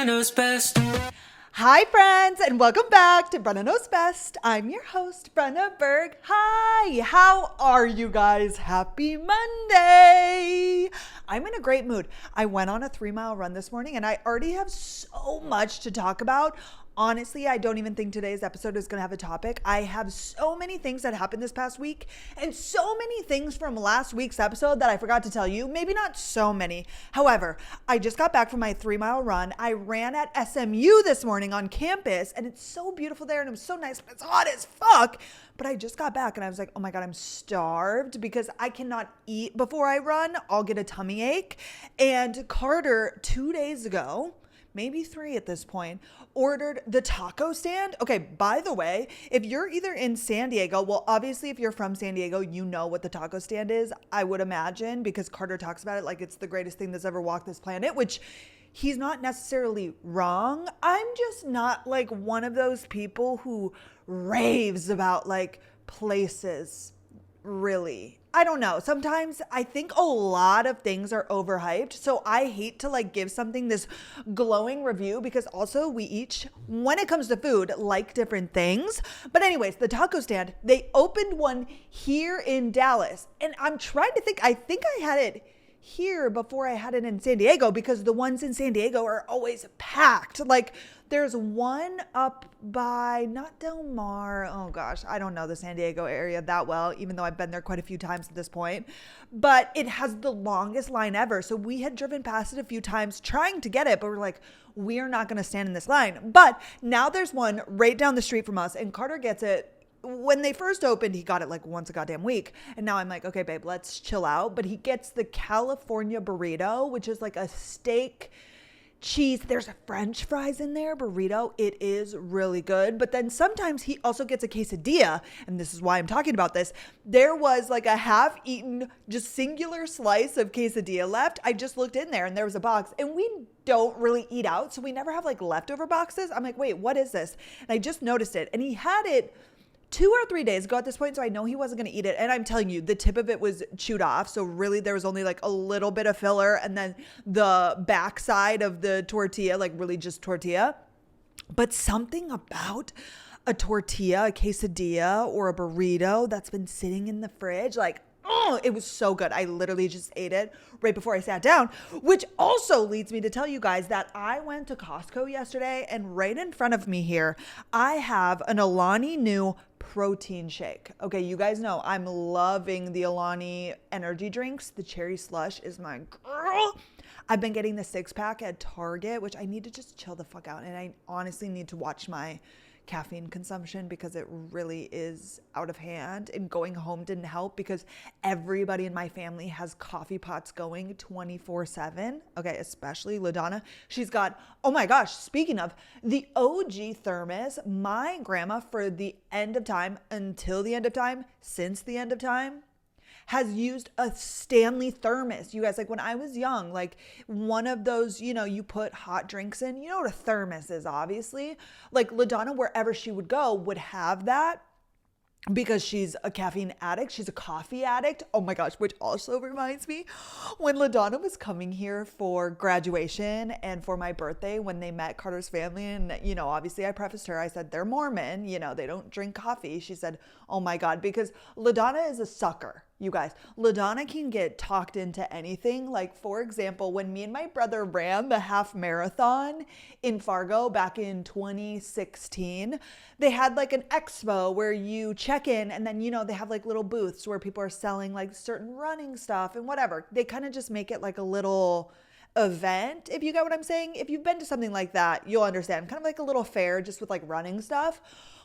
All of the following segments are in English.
knows best. Hi, friends, and welcome back to Brenna Knows Best. I'm your host, Brenna Berg. Hi, how are you guys? Happy Monday. I'm in a great mood. I went on a 3-mile run this morning, and I already have so much to talk about. Honestly, I don't even think today's episode is going to have a topic. I have so many things that happened this past week and so many things from last week's episode that I forgot to tell you. Maybe not so many. However, I just got back from my 3-mile run. I ran at SMU this morning on campus, and it's so beautiful there and it was so nice, but it's hot as fuck. But I just got back and I was like, oh my God, I'm starved because I cannot eat before I run. I'll get a tummy ache. And Carter, 2 days ago, maybe 3 at this point, ordered the taco stand. Okay, by the way, if you're either in San Diego, well, obviously if you're from San Diego, you know what the taco stand is, I would imagine, because Carter talks about it like it's the greatest thing that's ever walked this planet, which he's not necessarily wrong. I'm just not like one of those people who raves about like places, really. I don't know. Sometimes I think a lot of things are overhyped. So I hate to like give something this glowing review because also we each, when it comes to food, like different things. But anyways, the taco stand, they opened one here in Dallas. And I'm trying to think, I think I had it here before I had it in San Diego because the ones in San Diego are always packed. Like there's one up by, not Del Mar. Oh gosh, I don't know the San Diego area that well, even though I've been there quite a few times at this point, but it has the longest line ever. So we had driven past it a few times trying to get it, but we're like, we're not going to stand in this line. But now there's one right down the street from us and Carter gets it. When they first opened, he got it like once a goddamn week. And now I'm like, okay, babe, let's chill out. But he gets the California burrito, which is like a steak, cheese. There's a French fries in there, burrito. It is really good. But then sometimes he also gets a quesadilla. And this is why I'm talking about this. There was like a half-eaten, just singular slice of quesadilla left. I just looked in there and there was a box. And we don't really eat out. So we never have like leftover boxes. I'm like, wait, what is this? And I just noticed it. And he had it 2 or 3 days ago at this point, so I know he wasn't going to eat it. And I'm telling you, the tip of it was chewed off. So really there was only like a little bit of filler and then the backside of the tortilla, like really just tortilla. But something about a tortilla, a quesadilla, or a burrito that's been sitting in the fridge, like, oh, it was so good. I literally just ate it right before I sat down, which also leads me to tell you guys that I went to Costco yesterday and right in front of me here, I have an Alani Nu protein shake. Okay, you guys know I'm loving the Alani energy drinks. The cherry slush is my girl. I've been getting the 6-pack at Target, which I need to just chill the fuck out. And I honestly need to watch my caffeine consumption because it really is out of hand, and going home didn't help because everybody in my family has coffee pots going 24/7. Okay, especially LaDonna. She's got, oh my gosh, speaking of the OG thermos, my grandma for the end of time, until the end of time, since the end of time, has used a Stanley thermos. You guys, like when I was young, like one of those, you know, you put hot drinks in, you know what a thermos is, obviously. Like LaDonna, wherever she would go, would have that because she's a caffeine addict. She's a coffee addict. Oh my gosh, which also reminds me when LaDonna was coming here for graduation and for my birthday when they met Carter's family. And, you know, obviously I prefaced her. I said, they're Mormon, you know, they don't drink coffee. She said, oh my God, because LaDonna is a sucker. You guys, LaDonna can get talked into anything. Like, for example, when me and my brother ran the half marathon in Fargo back in 2016, they had like an expo where you check in and then, you know, they have like little booths where people are selling like certain running stuff and whatever. They kind of just make it like a little event, if you get what I'm saying. If you've been to something like that, you'll understand. Kind of like a little fair just with like running stuff.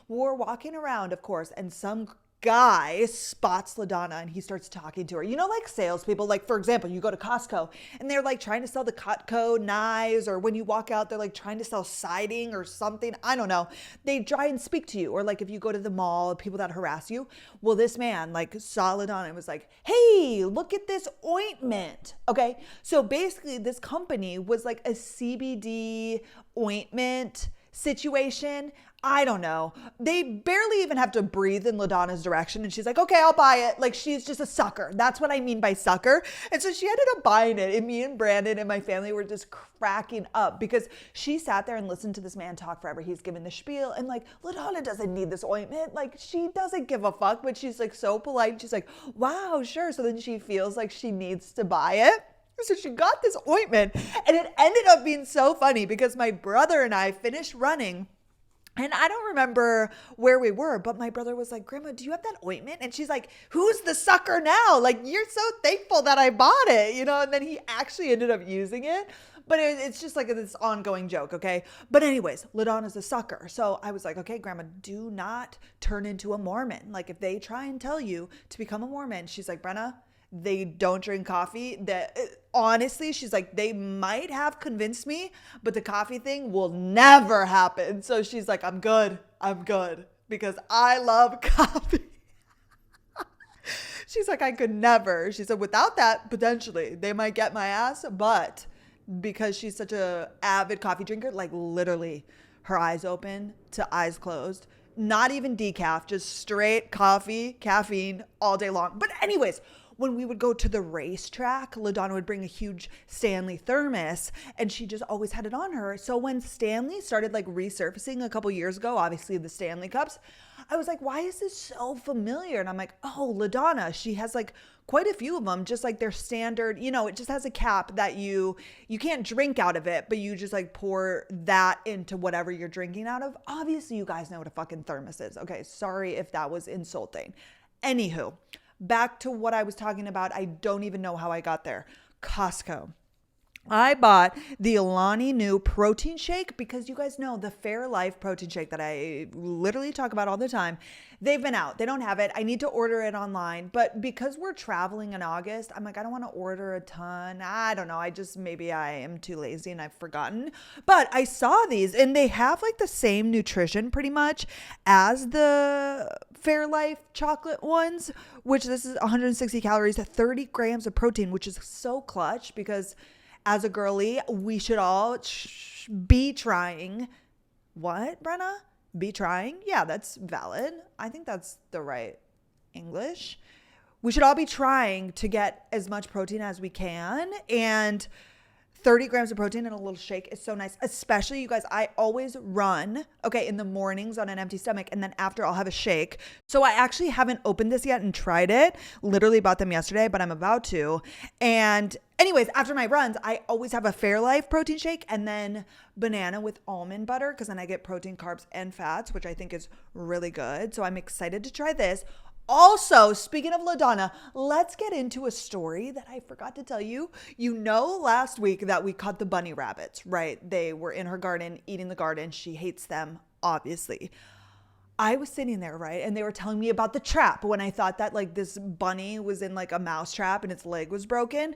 We're walking around, of course, and some guy spots LaDonna and he starts talking to her. You know, like salespeople, like for example, you go to Costco and they're like trying to sell the Cutco knives, or when you walk out, they're like trying to sell siding or something. I don't know. They try and speak to you. Or like if you go to the mall, people that harass you. Well, this man like saw LaDonna and was like, hey, look at this ointment. Okay. So basically this company was like a CBD ointment situation. I don't know. They barely even have to breathe in LaDonna's direction. And she's like, okay, I'll buy it. Like, she's just a sucker. That's what I mean by sucker. And so she ended up buying it. And me and Brandon and my family were just cracking up because she sat there and listened to this man talk forever. He's giving the spiel. And like, LaDonna doesn't need this ointment. Like, she doesn't give a fuck. But she's like so polite. She's like, wow, sure. So then she feels like she needs to buy it. So she got this ointment. And it ended up being so funny because my brother and I finished running. And I don't remember where we were, but my brother was like, Grandma, do you have that ointment? And she's like, who's the sucker now? Like, you're so thankful that I bought it, you know? And then he actually ended up using it. But it's just like this ongoing joke, okay? But anyways, LaDonna's a sucker. So I was like, okay, Grandma, do not turn into a Mormon. Like, if they try and tell you to become a Mormon, she's like, Brenna, they don't drink coffee. That honestly, she's like, they might have convinced me, but the coffee thing will never happen. So she's like, I'm good because I love coffee. She's like, I could never. She said, without that, potentially they might get my ass, but because she's such a avid coffee drinker, like literally her eyes open to eyes closed, not even decaf, just straight coffee, caffeine all day long. But anyways, when we would go to the racetrack, LaDonna would bring a huge Stanley thermos and she just always had it on her. So when Stanley started like resurfacing a couple years ago, obviously the Stanley cups, I was like, why is this so familiar? And I'm like, oh, LaDonna, she has like quite a few of them, just like their standard, you know, it just has a cap that you can't drink out of it, but you just like pour that into whatever you're drinking out of. Obviously, you guys know what a fucking thermos is. Okay, sorry if that was insulting. Anywho, back to what I was talking about. I don't even know how I got there. Costco. I bought the Alani Nu protein shake because you guys know the Fairlife protein shake that I literally talk about all the time. They've been out. They don't have it. I need to order it online. But because we're traveling in August, I'm like, I don't want to order a ton. I don't know. Maybe I am too lazy and I've forgotten. But I saw these and they have like the same nutrition pretty much as the Fairlife chocolate ones, which this is 160 calories, 30 grams of protein, which is so clutch because as a girly, we should all be trying. What, Brenna? Be trying? Yeah, that's valid. I think that's the right English. We should all be trying to get as much protein as we can. And 30 grams of protein in a little shake is so nice. Especially, you guys, I always run, okay, in the mornings on an empty stomach. And then after, I'll have a shake. So I actually haven't opened this yet and tried it. Literally bought them yesterday, but I'm about to. And anyways, after my runs, I always have a Fairlife protein shake and then banana with almond butter because then I get protein, carbs, and fats, which I think is really good. So I'm excited to try this. Also, speaking of LaDonna, let's get into a story that I forgot to tell you. You know, last week that we caught the bunny rabbits, right? They were in her garden, eating the garden. She hates them, obviously. I was sitting there, right? And they were telling me about the trap when I thought that like this bunny was in like a mouse trap and its leg was broken.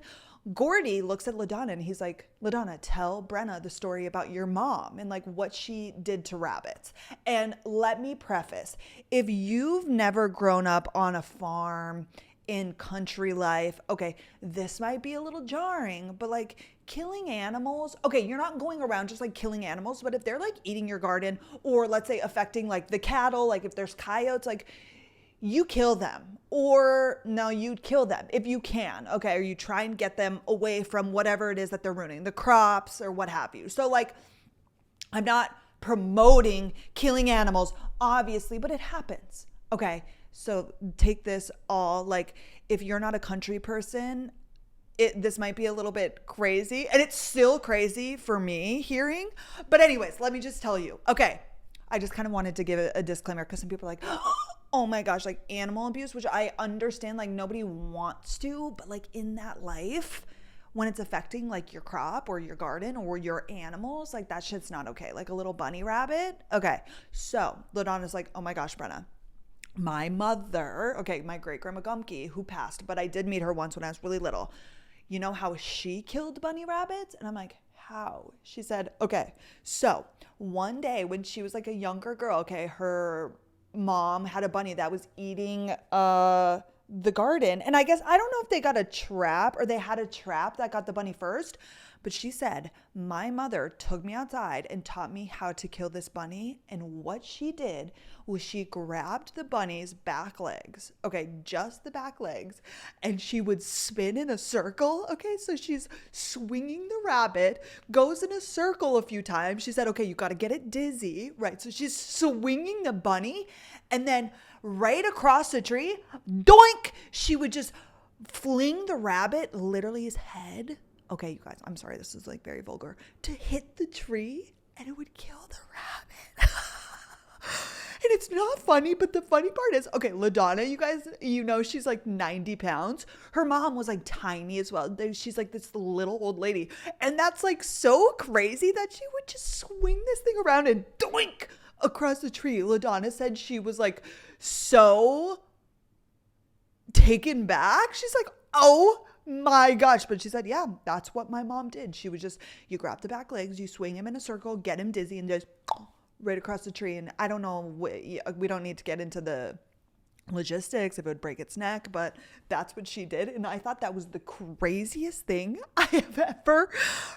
Gordy looks at LaDonna and he's like, LaDonna, tell Brenna the story about your mom and like what she did to rabbits. And let me preface, if you've never grown up on a farm in country life, okay, this might be a little jarring, but like killing animals, okay, you're not going around just like killing animals, but if they're like eating your garden or let's say affecting like the cattle, like if there's coyotes, like you kill them or no, you kill them if you can. Okay. Or you try and get them away from whatever it is that they're ruining, the crops or what have you. So like, I'm not promoting killing animals, obviously, but it happens. Okay. So take this all like, if you're not a country person, this might be a little bit crazy and it's still crazy for me hearing, but anyways, let me just tell you. Okay. I just kind of wanted to give a disclaimer because some people are like, oh my gosh, like animal abuse, which I understand, like nobody wants to, but like in that life, when it's affecting like your crop or your garden or your animals, like that shit's not okay. Like a little bunny rabbit. Okay. So LaDonna's like, oh my gosh, Brenna, my mother, okay, my great grandma Gumke, who passed, but I did meet her once when I was really little. You know how she killed bunny rabbits? And I'm like, how? She said, okay, so one day when she was like a younger girl, okay, her mom had a bunny that was eating the garden. And I guess, I don't know if they got a trap or they had a trap that got the bunny first, but she said, my mother took me outside and taught me how to kill this bunny. And what she did was she grabbed the bunny's back legs. Okay, just the back legs. And she would spin in a circle. Okay, so she's swinging the rabbit, goes in a circle a few times. She said, okay, you got to get it dizzy, right? So she's swinging the bunny, and then right across the tree, doink, she would just fling the rabbit, literally his head. Okay, you guys, I'm sorry, this is like very vulgar, to hit the tree, and it would kill the rabbit. And it's not funny, but the funny part is, okay, LaDonna, you guys, you know, she's like 90 pounds. Her mom was like tiny as well. She's like this little old lady. And that's like so crazy that she would just swing this thing around and doink across the tree. LaDonna said she was like so taken back. She's like, oh my gosh. But she said, yeah, that's what my mom did. She was just, you grab the back legs, you swing him in a circle, get him dizzy, and just right across the tree. And I don't know, we don't need to get into the logistics if it would break its neck, but that's what she did. And I thought that was the craziest thing I have ever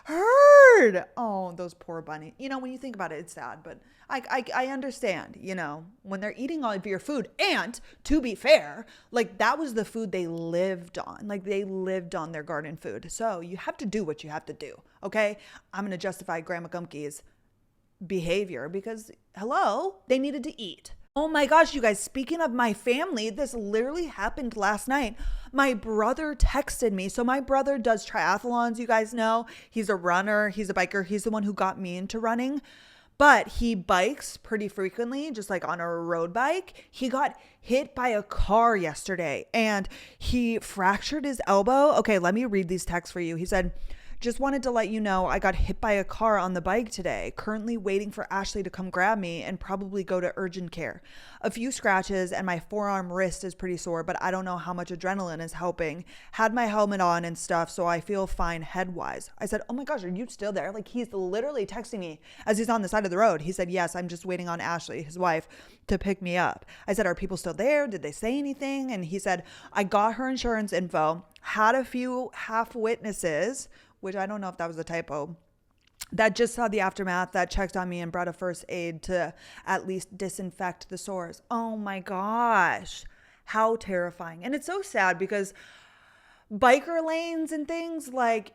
heard. Oh, those poor bunny. You know, when you think about it, it's sad, but I understand, you know, when they're eating all of your food. And to be fair, like that was the food they lived on. Like they lived on their garden food. So you have to do what you have to do. Okay. I'm going to justify Grandma Gumpke's behavior because hello, they needed to eat. Oh my gosh, you guys, speaking of my family, this literally happened last night. My brother texted me. So my brother does triathlons, you guys know. He's a runner, he's a biker. He's the one who got me into running. But he bikes pretty frequently, just like on a road bike. He got hit by a car yesterday and he fractured his elbow. Okay, let me read these texts for you. He said, just wanted to let you know I got hit by a car on the bike today. Currently waiting for Ashley to come grab me and probably go to urgent care. A few scratches and my forearm wrist is pretty sore, but I don't know how much adrenaline is helping. Had my helmet on and stuff, so I feel fine head-wise. I said, oh my gosh, are you still there? Like he's literally texting me as he's on the side of the road. He said, yes, I'm just waiting on Ashley, his wife, to pick me up. I said, are people still there? Did they say anything? And he said, I got her insurance info, had a few half witnesses, which I don't know if that was a typo, that just saw the aftermath, that checked on me and brought a first aid to at least disinfect the sores. Oh my gosh, how terrifying. And it's so sad because biker lanes and things, like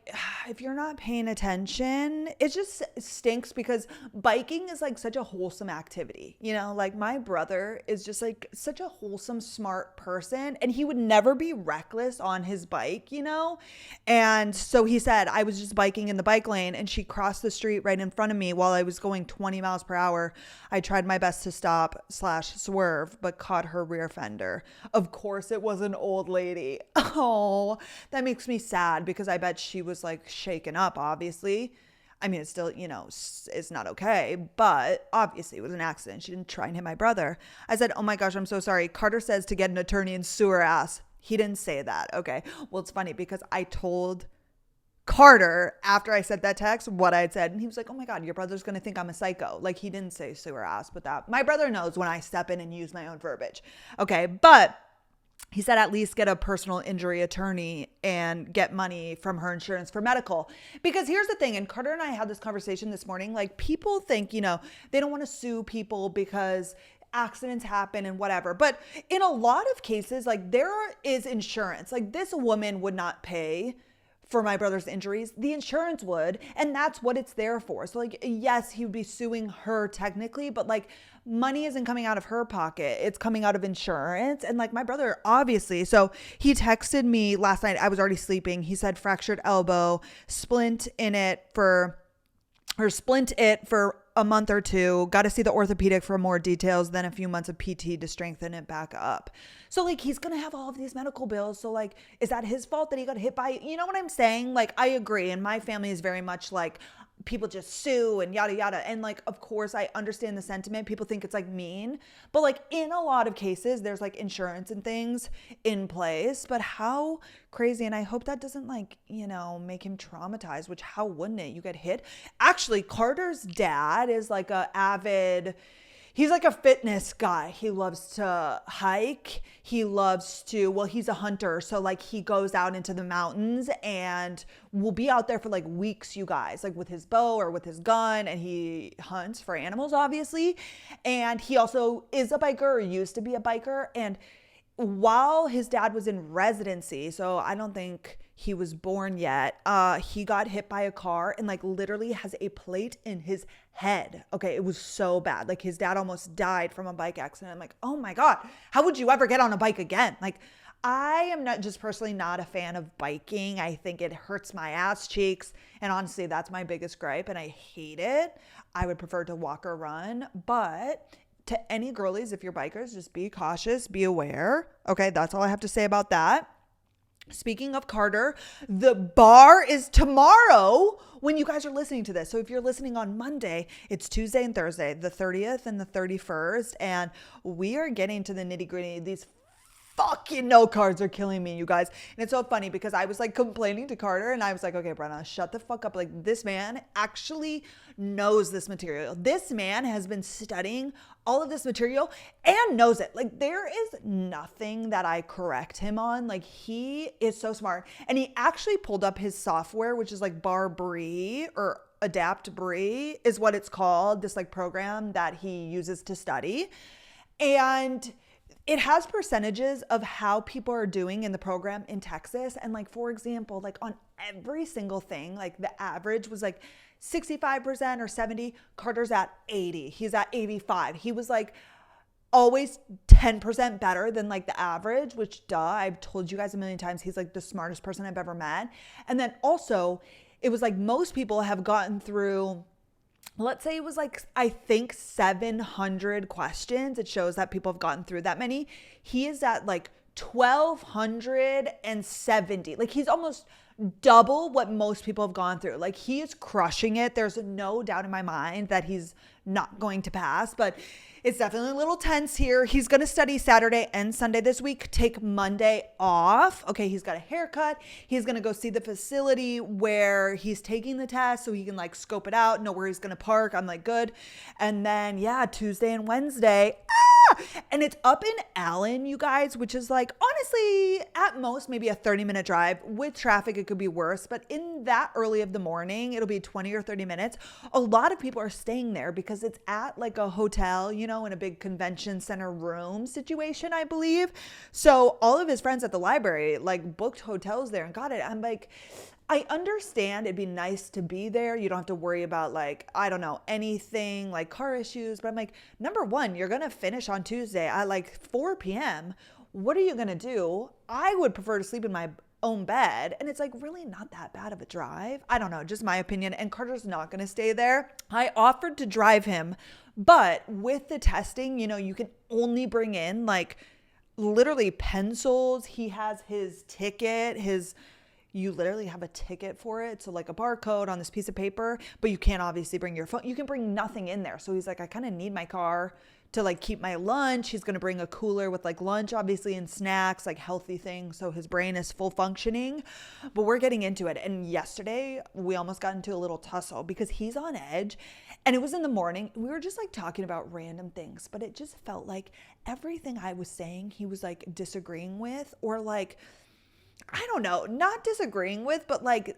if you're not paying attention, it just stinks because biking is like such a wholesome activity. You know, like my brother is just like such a wholesome, smart person, and he would never be reckless on his bike, you know? And so he said, I was just biking in the bike lane and she crossed the street right in front of me while I was going 20 miles per hour. I tried my best to stop / swerve, but caught her rear fender. Of course it was an old lady. Oh, that makes me sad because I bet she was like shaken up, obviously. I mean, it's still, you know, it's not okay, but obviously it was an accident. She didn't try and hit my brother. I said, oh my gosh, I'm so sorry. Carter says to get an attorney and sue her ass. He didn't say that. Okay. Well, it's funny because I told Carter after I sent that text what I had said, and he was like, oh my God, your brother's going to think I'm a psycho. Like he didn't say sue her ass, but that my brother knows when I step in and use my own verbiage. Okay. But he said at least get a personal injury attorney and get money from her insurance for medical. Because here's the thing, and Carter and I had this conversation this morning, like people think, you know, they don't want to sue people because accidents happen and whatever. But in a lot of cases, like there is insurance. Like this woman would not pay for my brother's injuries. The insurance would, and that's what it's there for. So like, yes, he would be suing her technically, but like money isn't coming out of her pocket. It's coming out of insurance. And like my brother, obviously, so he texted me last night. I was already sleeping. He said fractured elbow, splint it for a month or two. Got to see the orthopedic for more details, then a few months of PT to strengthen it back up. So like he's going to have all of these medical bills. So like, is that his fault that he got hit by, you know what I'm saying? Like I agree. And my family is very much like people just sue and yada, yada. And like, of course I understand the sentiment. People think it's like mean, but like in a lot of cases, there's like insurance and things in place, but how crazy. And I hope that doesn't like, you know, make him traumatized, which how wouldn't it? You get hit. Actually, Carter's dad is like a avid, He's like a fitness guy. He loves to hike. He loves to, well, he's a hunter. So like he goes out into the mountains and will be out there for like weeks, you guys, like with his bow or with his gun. And he hunts for animals, obviously. And he also is a biker or used to be a biker. And while his dad was in residency, so I don't think he was born yet, he got hit by a car and like literally has a plate in his head. Okay, it was so bad. Like his dad almost died from a bike accident. I'm like, oh my God, how would you ever get on a bike again? Like, I am not just personally not a fan of biking. I think it hurts my ass cheeks. And honestly, that's my biggest gripe and I hate it. I would prefer to walk or run, but to any girlies, if you're bikers, just be cautious, be aware. Okay, that's all I have to say about that. Speaking of Carter, the bar is tomorrow when you guys are listening to this. So if you're listening on Monday, it's Tuesday and Thursday, the 30th and the 31st. And we are getting to the nitty gritty. These fucking note cards are killing me, you guys. And it's so funny because I was like complaining to Carter and I was like, okay, Brenna, shut the fuck up. Like this man actually knows this material. This man has been studying all of this material and knows it. Like there is nothing that I correct him on. Like he is so smart. And he actually pulled up his software, which is like Bar Bree or Adapt Bree is what it's called. This like program that he uses to study. And it has percentages of how people are doing in the program in Texas. And like, for example, like on every single thing, like the average was like 65% or 70. Carter's at 80. He's at 85. He was like always 10% better than like the average, which duh, I've told you guys a million times, he's like the smartest person I've ever met. And then also it was like most people have gotten through, let's say it was like, I think 700 questions. It shows that people have gotten through that many. He is at like 1,270. Like he's almost double what most people have gone through. Like he is crushing it. There's no doubt in my mind that he's not going to pass, but it's definitely a little tense here. He's going to study Saturday and Sunday this week, take Monday off. Okay, he's got a haircut. He's going to go see the facility where he's taking the test so he can like scope it out, know where he's going to park. I'm like, good. And then, yeah, Tuesday and Wednesday. And it's up in Allen, you guys, which is like, honestly, at most, maybe a 30-minute drive. With traffic, it could be worse. But in that early of the morning, it'll be 20 or 30 minutes. A lot of people are staying there because it's at like a hotel, you know, in a big convention center room situation, I believe. So all of his friends at the library like booked hotels there and got it. I'm like, I understand it'd be nice to be there. You don't have to worry about like, I don't know, anything like car issues. But I'm like, number one, you're going to finish on Tuesday at like 4 p.m. What are you going to do? I would prefer to sleep in my own bed. And it's like really not that bad of a drive. I don't know, just my opinion. And Carter's not going to stay there. I offered to drive him, but with the testing, you know, you can only bring in like literally pencils. He has his ticket, you literally have a ticket for it. So like a barcode on this piece of paper, but you can't obviously bring your phone. You can bring nothing in there. So he's like, I kind of need my car to like keep my lunch. He's going to bring a cooler with like lunch, obviously, and snacks, like healthy things. So his brain is full functioning, but we're getting into it. And yesterday we almost got into a little tussle because he's on edge and it was in the morning. We were just like talking about random things, but it just felt like everything I was saying, he was like disagreeing with, or like, I don't know, not disagreeing with, but like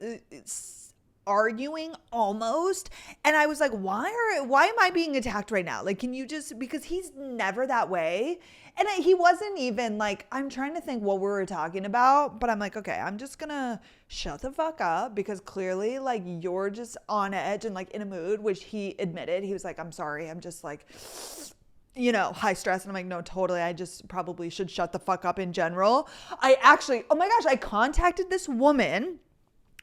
arguing almost. And I was like, why am I being attacked right now? Like, can you just, because he's never that way. And he wasn't even like, I'm trying to think what we were talking about, but I'm like, okay, I'm just gonna shut the fuck up because clearly like you're just on edge and like in a mood, which he admitted. He was like, I'm sorry. I'm just like, you know, high stress. And I'm like, no, totally. I just probably should shut the fuck up in general. I actually, oh my gosh, I contacted this woman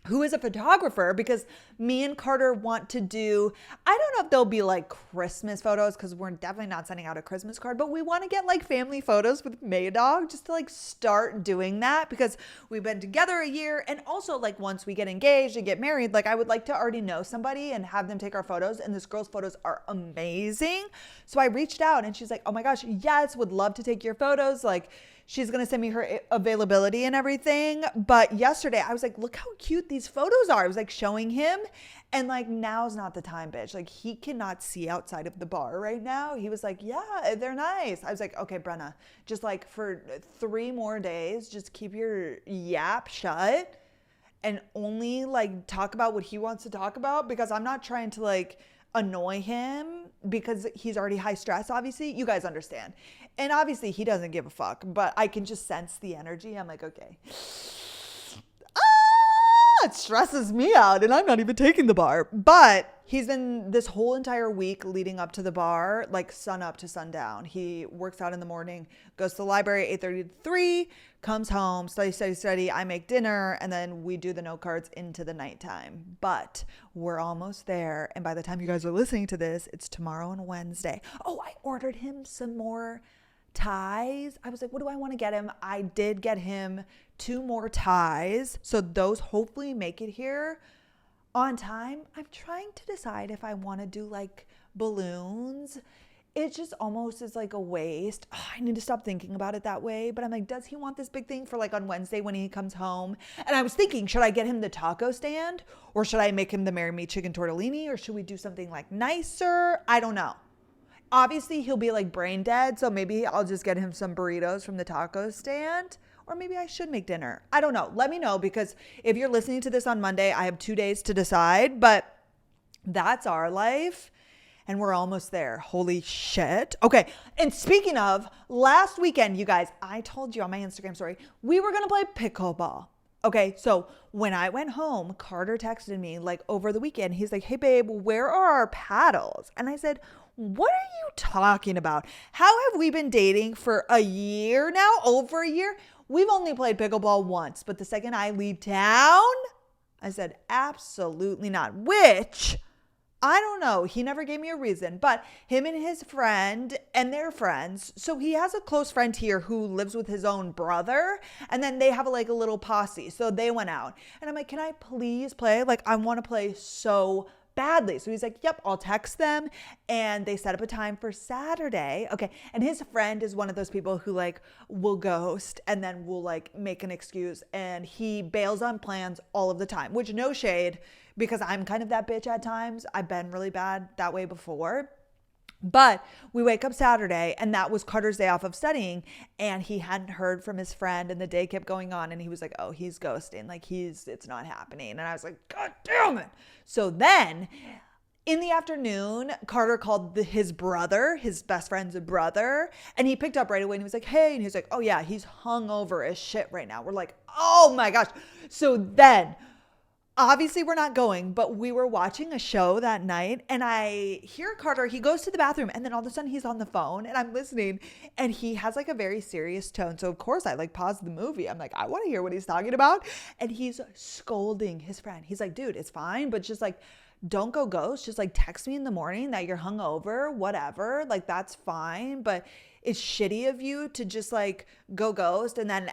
who is a photographer because me and Carter want to do, I don't know if they'll be like Christmas photos because we're definitely not sending out a Christmas card, but we want to get like family photos with Maydog just to like start doing that because we've been together a year. And also like once we get engaged and get married, like I would like to already know somebody and have them take our photos. And this girl's photos are amazing. So I reached out and she's like, oh my gosh, yes, would love to take your photos. Like, she's going to send me her availability and everything. But yesterday I was like, look how cute these photos are. I was like showing him, and like, now's not the time, bitch. Like, he cannot see outside of the bar right now. He was like, yeah, they're nice. I was like, okay, Brenna, just like for 3 more days, just keep your yap shut and only like talk about what he wants to talk about, because I'm not trying to like annoy him because he's already high stress. Obviously, you guys understand. And obviously he doesn't give a fuck, but I can just sense the energy. I'm like, okay. It stresses me out, and I'm not even taking the bar. But he's been this whole entire week leading up to the bar, like sun up to sundown. He works out in the morning, goes to the library 8:30 to 3, comes home, study. I make dinner, and then we do the note cards into the nighttime. But we're almost there, and by the time you guys are listening to this, it's tomorrow and Wednesday. Oh, I ordered him some more ties. I was like, what do I want to get him? I did get him 2 more ties. So those hopefully make it here on time. I'm trying to decide if I want to do like balloons. It just almost is like a waste. Oh, I need to stop thinking about it that way. But I'm like, does he want this big thing for like on Wednesday when he comes home? And I was thinking, should I get him the taco stand, or should I make him the Marry Me chicken tortellini, or should we do something like nicer? I don't know. Obviously, he'll be like brain dead, so maybe I'll just get him some burritos from the taco stand, or maybe I should make dinner. I don't know. Let me know, because if you're listening to this on Monday, I have 2 days to decide, but that's our life, and we're almost there. Holy shit. Okay, and speaking of, last weekend, you guys, I told you on my Instagram story, we were going to play pickleball. Okay, so when I went home, Carter texted me like over the weekend. He's like, hey, babe, where are our paddles? And I said, what are you talking about? How have we been dating for a year now? Over a year? We've only played pickleball once, but the second I leave town, I said, absolutely not. Which, I don't know. He never gave me a reason, but him and his friend and their friends. So he has a close friend here who lives with his own brother, and then they have like a little posse. So they went out, and I'm like, can I please play? Like, I want to play so badly. So he's like, yep, I'll text them. And they set up a time for Saturday. Okay. And his friend is one of those people who like will ghost and then will like make an excuse, and he bails on plans all of the time, which no shade, because I'm kind of that bitch at times. I've been really bad that way before. But we wake up Saturday, and that was Carter's day off of studying, and he hadn't heard from his friend, and the day kept going on, and he was like, oh, he's ghosting. Like, it's not happening. And I was like, God damn it. So then in the afternoon, Carter called his brother, his best friend's brother, and he picked up right away, and he was like, hey, and he was like, oh yeah, he's hungover as shit right now. We're like, oh my gosh. So then obviously we're not going, but we were watching a show that night, and I hear Carter, he goes to the bathroom, and then all of a sudden he's on the phone, and I'm listening, and he has like a very serious tone. So of course I like paused the movie. I'm like, I want to hear what he's talking about. And he's scolding his friend. He's like, dude, it's fine, but just like, don't go ghost. Just like text me in the morning that you're hungover, whatever. Like, that's fine. But it's shitty of you to just like go ghost. And then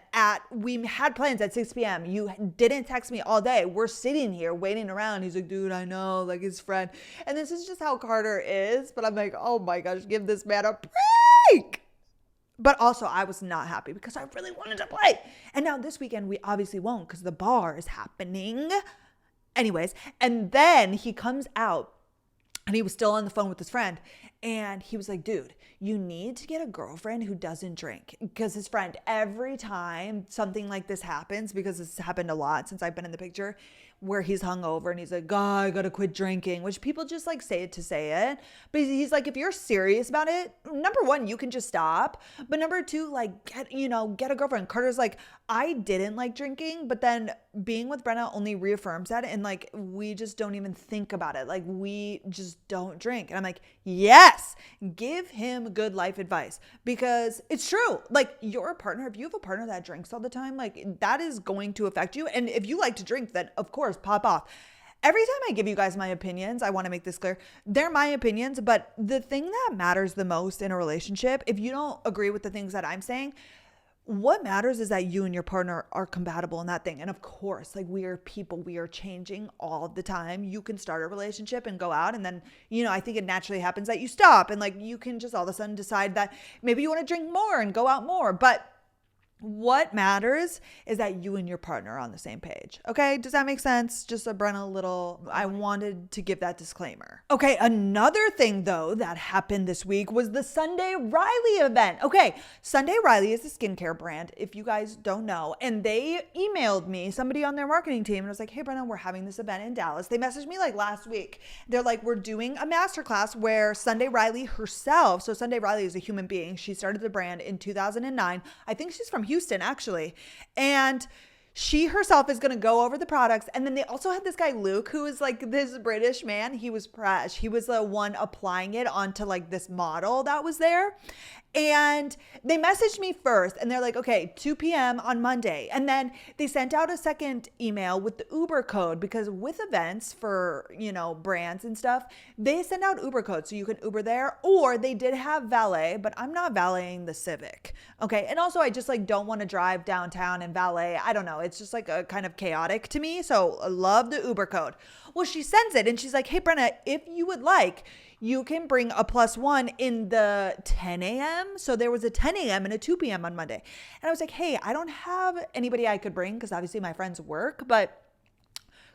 we had plans at 6 p.m. You didn't text me all day. We're sitting here waiting around. He's like, dude, I know, like his friend. And this is just how Carter is. But I'm like, oh my gosh, give this man a break. But also I was not happy because I really wanted to play. And now this weekend we obviously won't because the bar is happening. Anyways, and then he comes out, and he was still on the phone with his friend, and he was like, dude, you need to get a girlfriend who doesn't drink. Because his friend, every time something like this happens, because this has happened a lot since I've been in the picture, where he's hungover and he's like, God, I gotta quit drinking, which people just like say it to say it. But he's like, if you're serious about it, number one, you can just stop. But number two, like, get a girlfriend. Carter's like, I didn't like drinking, but then being with Brenna only reaffirms that. And like, we just don't even think about it. Like, we just don't drink. And I'm like, yes, give him good life advice, because it's true. Like, your partner, if you have a partner that drinks all the time, like, that is going to affect you. And if you like to drink, then of course, pop off. Every time I give you guys my opinions, I want to make this clear. They're my opinions, but the thing that matters the most in a relationship, if you don't agree with the things that I'm saying, what matters is that you and your partner are compatible in that thing. And of course, like, we are people, we are changing all the time. You can start a relationship and go out, and then, I think it naturally happens that you stop, and like, you can just all of a sudden decide that maybe you want to drink more and go out more. But What matters is that you and your partner are on the same page. Okay. Does that make sense? Just a Brenna little, I wanted to give that disclaimer. Okay. Another thing though that happened this week was the Sunday Riley event. Okay. Sunday Riley is a skincare brand, if you guys don't know. And they emailed me, somebody on their marketing team, and was like, hey, Brenna, we're having this event in Dallas. They messaged me like last week. They're like, we're doing a masterclass where Sunday Riley herself, so Sunday Riley is a human being. She started the brand in 2009. I think she's from Houston, actually. And she herself is going to go over the products. And then they also had this guy, Luke, who is like this British man. He was fresh. He was the one applying it onto like this model that was there. And they messaged me first and they're like, okay, 2 p.m. on Monday. And then they sent out a second email with the Uber code, because with events for, brands and stuff, they send out Uber codes so you can Uber there, or they did have valet, but I'm not valeting the Civic. Okay. And also I just like don't want to drive downtown and valet. I don't know. It's just like a kind of chaotic to me. So I love the Uber code. Well, she sends it and she's like, hey, Brenna, if you would like, you can bring a +1 in the 10 a.m. So there was a 10 a.m. and a 2 p.m. on Monday. And I was like, hey, I don't have anybody I could bring because obviously my friends work, but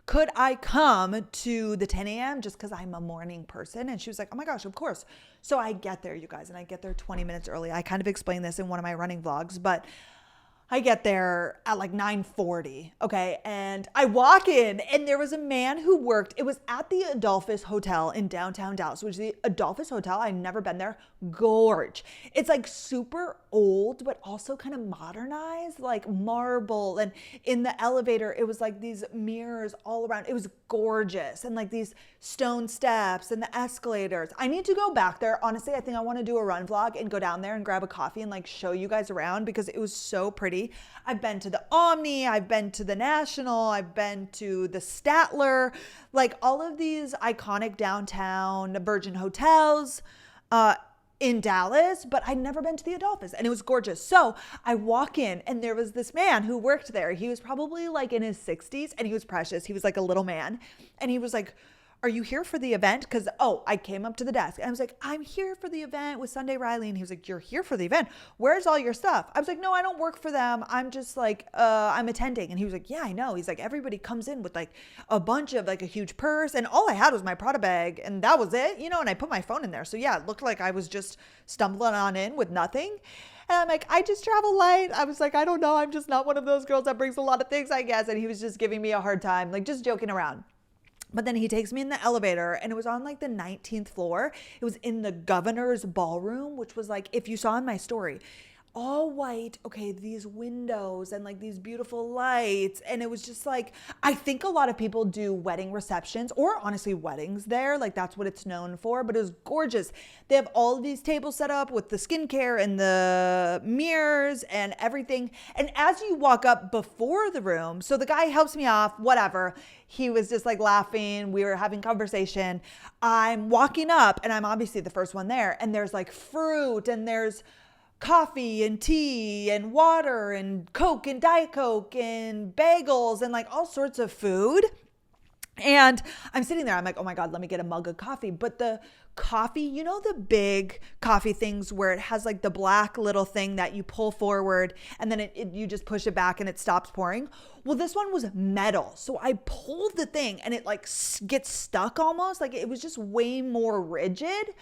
could I come to the 10 a.m. just because I'm a morning person? And she was like, oh my gosh, of course. So I get there, you guys, and I get there 20 minutes early. I kind of explained this in one of my running vlogs, but I get there at like 9:40, okay? And I walk in and there was a man who worked, it was at the Adolphus Hotel in downtown Dallas, which is the Adolphus Hotel. I've never been there. Gorge. It's like super old, but also kind of modernized, like marble. And in the elevator, it was like these mirrors all around. It was gorgeous. And like these stone steps and the escalators. I need to go back there. Honestly, I think I want to do a run vlog and go down there and grab a coffee and like show you guys around because it was so pretty. I've been to the Omni, I've been to the National, I've been to the Statler, like all of these iconic downtown Virgin hotels in Dallas, but I'd never been to the Adolphus and it was gorgeous. So I walk in and there was this man who worked there. He was probably like in his 60s and he was precious. He was like a little man and he was like, are you here for the event? Because, I came up to the desk and I was like, I'm here for the event with Sunday Riley. And he was like, you're here for the event. Where's all your stuff? I was like, no, I don't work for them. I'm just like, I'm attending. And he was like, yeah, I know. He's like, everybody comes in with like a bunch of like a huge purse. And all I had was my Prada bag and that was it, and I put my phone in there. So yeah, it looked like I was just stumbling on in with nothing. And I'm like, I just travel light. I was like, I don't know. I'm just not one of those girls that brings a lot of things, I guess. And he was just giving me a hard time, like just joking around. But then he takes me in the elevator and it was on like the 19th floor. It was in the governor's ballroom, which was like, if you saw in my story, all white, okay, these windows and like these beautiful lights. And it was just like, I think a lot of people do wedding receptions or honestly weddings there. Like that's what it's known for, but it was gorgeous. They have all of these tables set up with the skincare and the mirrors and everything. And as you walk up before the room, so the guy helps me off, whatever. He was just like laughing. We were having conversation. I'm walking up and I'm obviously the first one there. And there's like fruit and there's coffee and tea and water and Coke and Diet Coke and bagels and like all sorts of food. And I'm sitting there, I'm like, oh my God, let me get a mug of coffee. But the coffee, the big coffee things where it has like the black little thing that you pull forward and then you just push it back and it stops pouring. Well, this one was metal. So I pulled the thing and it like gets stuck almost, like it was just way more rigid.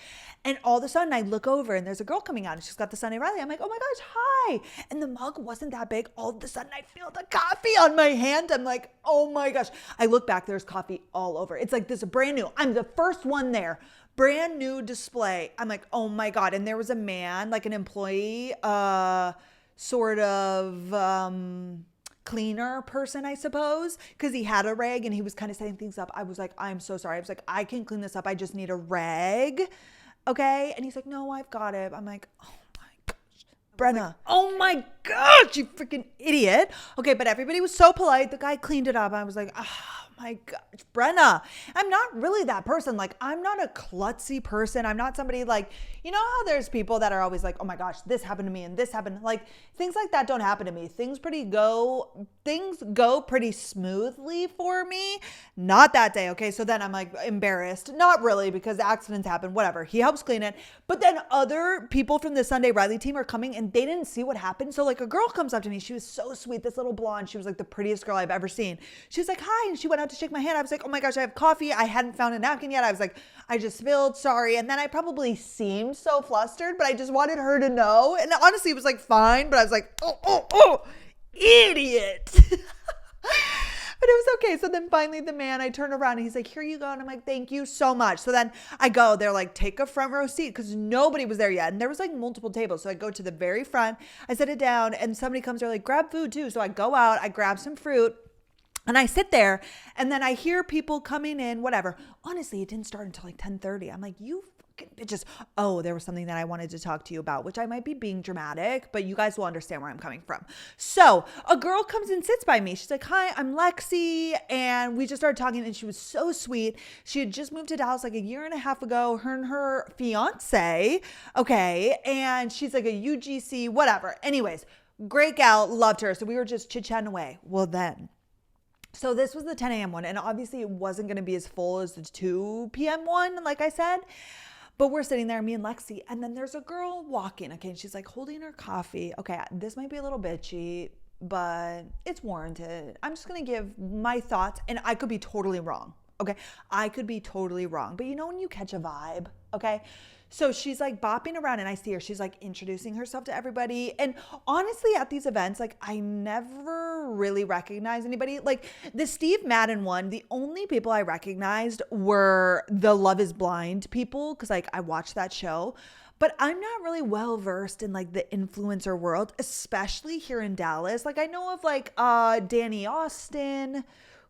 And all of a sudden I look over and there's a girl coming out and she's got the Sunday Riley. I'm like, oh my gosh, hi. And the mug wasn't that big. All of a sudden I feel the coffee on my hand. I'm like, oh my gosh. I look back, there's coffee all over. It's like this brand new. I'm the first one there. Brand new display. I'm like, oh my God. And there was a man, like an employee, sort of cleaner person, I suppose, because he had a rag and he was kind of setting things up. I was like, I'm so sorry. I was like, I can clean this up. I just need a rag. Okay. And he's like, no, I've got it. I'm like, oh my gosh, Brenna. Like, oh my gosh, you freaking idiot. Okay. But everybody was so polite. The guy cleaned it up. I was like, oh my gosh, Brenna, I'm not really that person. Like, I'm not a klutzy person. I'm not somebody like, you know how there's people that are always like, oh my gosh, this happened to me and this happened. Like, things like that don't happen to me. Things go pretty smoothly for me. Not that day. Okay. So then I'm like embarrassed. Not really, because accidents happen, whatever. He helps clean it. But then other people from the Sunday Riley team are coming and they didn't see what happened. So like a girl comes up to me. She was so sweet. This little blonde. She was like the prettiest girl I've ever seen. She was like, hi. And she went out to shake my hand. I was like, oh my gosh, I have coffee. I hadn't found a napkin yet. I was like, I just spilled, sorry. And then I probably seemed so flustered, but I just wanted her to know. And honestly, it was like fine, but I was like, oh, idiot. But it was okay. So then finally the man, I turn around and he's like, here you go. And I'm like, thank you so much. So then I go, they're like, take a front row seat, because nobody was there yet. And there was like multiple tables. So I go to the very front, I sit it down, and somebody comes there like, grab food too. So I go out, I grab some fruit. And I sit there, and then I hear people coming in, whatever. Honestly, it didn't start until like 10:30. I'm like, you fucking bitches. Oh, there was something that I wanted to talk to you about, which I might be being dramatic, but you guys will understand where I'm coming from. So a girl comes and sits by me. She's like, hi, I'm Lexi. And we just started talking, and she was so sweet. She had just moved to Dallas like a year and a half ago, her and her fiance. Okay. And she's like a UGC, whatever. Anyways, great gal, loved her. So we were just chit-chatting away. Well, then. So this was the 10 a.m. one, and obviously it wasn't going to be as full as the 2 p.m. one, like I said. But we're sitting there, me and Lexi, and then there's a girl walking, okay, and she's like holding her coffee. Okay, this might be a little bitchy, but it's warranted. I'm just going to give my thoughts, and I could be totally wrong, okay? I could be totally wrong, but you know when you catch a vibe, okay? So she's like bopping around, and I see her. She's like introducing herself to everybody. And honestly, at these events, like I never really recognized anybody. Like the Steve Madden one, the only people I recognized were the Love is Blind people, because like I watched that show. But I'm not really well versed in like the influencer world, especially here in Dallas. Like I know of like Danny Austin,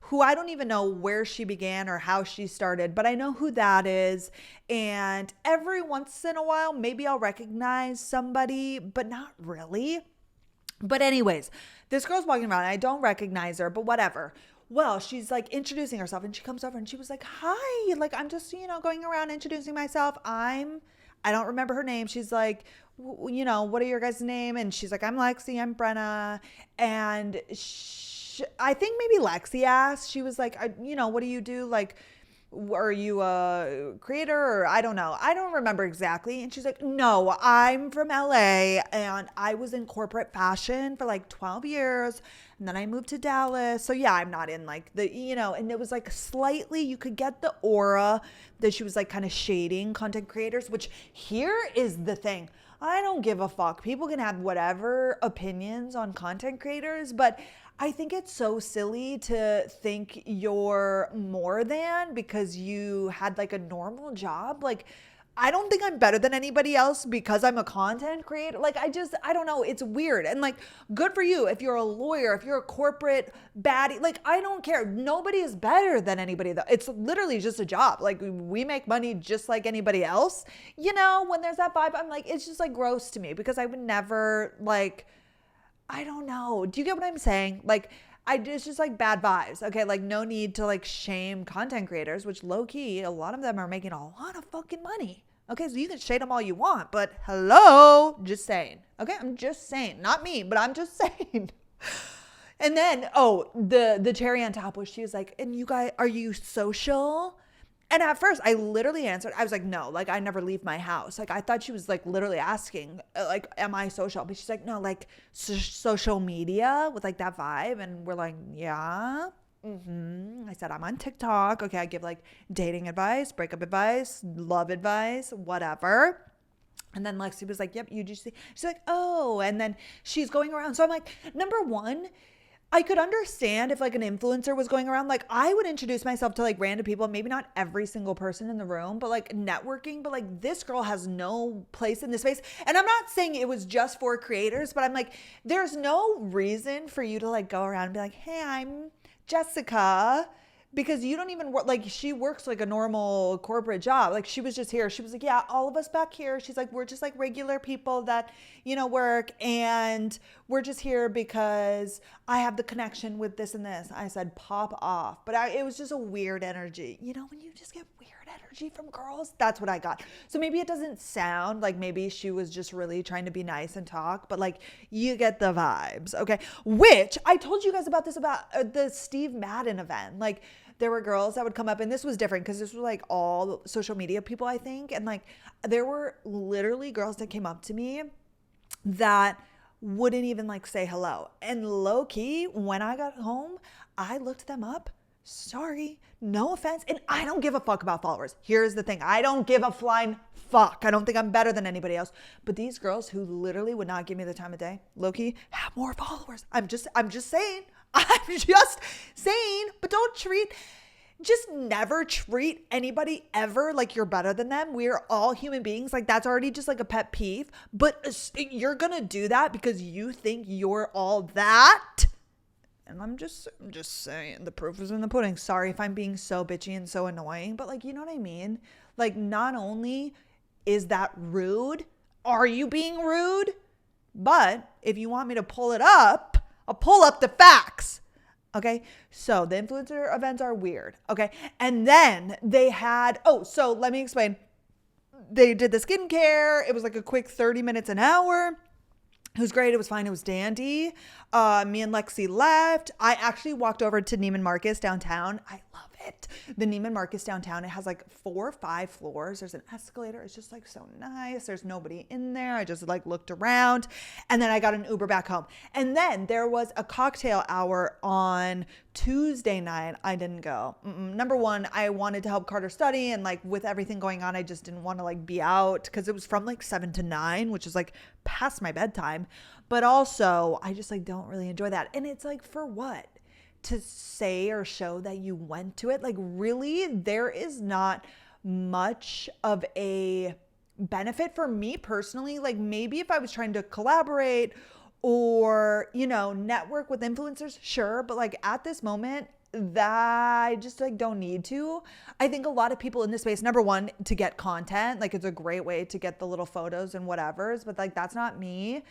who I don't even know where she began or how she started, but I know who that is. And every once in a while, maybe I'll recognize somebody, but not really. But anyways, this girl's walking around and I don't recognize her, but whatever. Well, she's like introducing herself, and she comes over and she was like, hi, like I'm just, going around introducing myself. I don't remember her name. She's like, what are your guys' name? And she's like, I'm Lexi, I'm Brenna. And I think maybe Lexi asked, she was like, what do you do? Like, are you a creator or I don't know. I don't remember exactly. And she's like, no, I'm from LA and I was in corporate fashion for like 12 years. And then I moved to Dallas. So yeah, I'm not in like the, and it was like slightly, you could get the aura that she was like kind of shading content creators, which here is the thing. I don't give a fuck. People can have whatever opinions on content creators, but I think it's so silly to think you're more than because you had like a normal job. Like, I don't think I'm better than anybody else because I'm a content creator. Like, I don't know. It's weird. And like, good for you. If you're a lawyer, if you're a corporate baddie, like, I don't care. Nobody is better than anybody. It's literally just a job. Like, we make money just like anybody else. When there's that vibe, I'm like, it's just like gross to me because I would never like, I don't know. Do you get what I'm saying? Like, it's just like bad vibes. Okay. Like no need to like shame content creators, which low key, a lot of them are making a lot of fucking money. Okay. So you can shade them all you want, but hello, just saying. Okay. I'm just saying, not me, but I'm just saying. And then, the cherry on top was, she was like, and you guys, are you social? And at first I literally answered, I was like, no, like I never leave my house. Like I thought she was like literally asking, like, am I social? But she's like, no, like social media with like that vibe. And we're like, yeah. I said, I'm on TikTok. Okay. I give like dating advice, breakup advice, love advice, whatever. And then Lexi was like, yep, UGC. She's like, oh, and then she's going around. So I'm like, number one, I could understand if like an influencer was going around, like I would introduce myself to like random people, maybe not every single person in the room, but like networking. But like this girl has no place in this space. And I'm not saying it was just for creators, but I'm like, there's no reason for you to like go around and be like, hey, I'm Jessica. because you don't even work, like she works like a normal corporate job. Like she was just here. She was like, yeah, all of us back here. She's like, we're just like regular people that, work, and we're just here because I have the connection with this and this. I said, pop off. But it was just a weird energy. When you just get weird energy from girls, that's what I got. So maybe it doesn't sound like maybe she was just really trying to be nice and talk, but like you get the vibes. Okay. Which I told you guys about this, about the Steve Madden event. Like, there were girls that would come up, and this was different because this was like all social media people, I think. And like, there were literally girls that came up to me that wouldn't even like say hello. And low key, when I got home, I looked them up. Sorry, no offense. And I don't give a fuck about followers. Here's the thing. I don't give a flying fuck. I don't think I'm better than anybody else. But these girls who literally would not give me the time of day, low key, have more followers. I'm just saying. I'm just saying, but just never treat anybody ever like you're better than them. We're all human beings. Like, that's already just like a pet peeve. But you're going to do that because you think you're all that. And I'm just saying, the proof is in the pudding. Sorry if I'm being so bitchy and so annoying, but like, you know what I mean? Like, not only is that rude, are you being rude? But if you want me to pull it up, I'll pull up the facts. Okay. So the influencer events are weird. Okay. And then they had, so let me explain. They did the skincare. It was like a quick 30 minutes, an hour. It was great. It was fine. It was dandy. Me and Lexi left. I actually walked over to Neiman Marcus downtown. I love it. The Neiman Marcus downtown, it has like 4 or 5 floors. There's an escalator. It's just like so nice. There's nobody in there. I just like looked around, and then I got an Uber back home. And then there was a cocktail hour on Tuesday night. I didn't go. Number one, I wanted to help Carter study, and like with everything going on, I just didn't want to like be out because it was from like 7 to 9, which is like past my bedtime. But also, I just like don't really enjoy that. And it's like, for what? To say or show that you went to it? Like, really, there is not much of a benefit for me personally. Like, maybe if I was trying to collaborate or, network with influencers, sure. But like at this moment, that I just like don't need to. I think a lot of people in this space, number one, to get content, like it's a great way to get the little photos and whatever's, but like that's not me.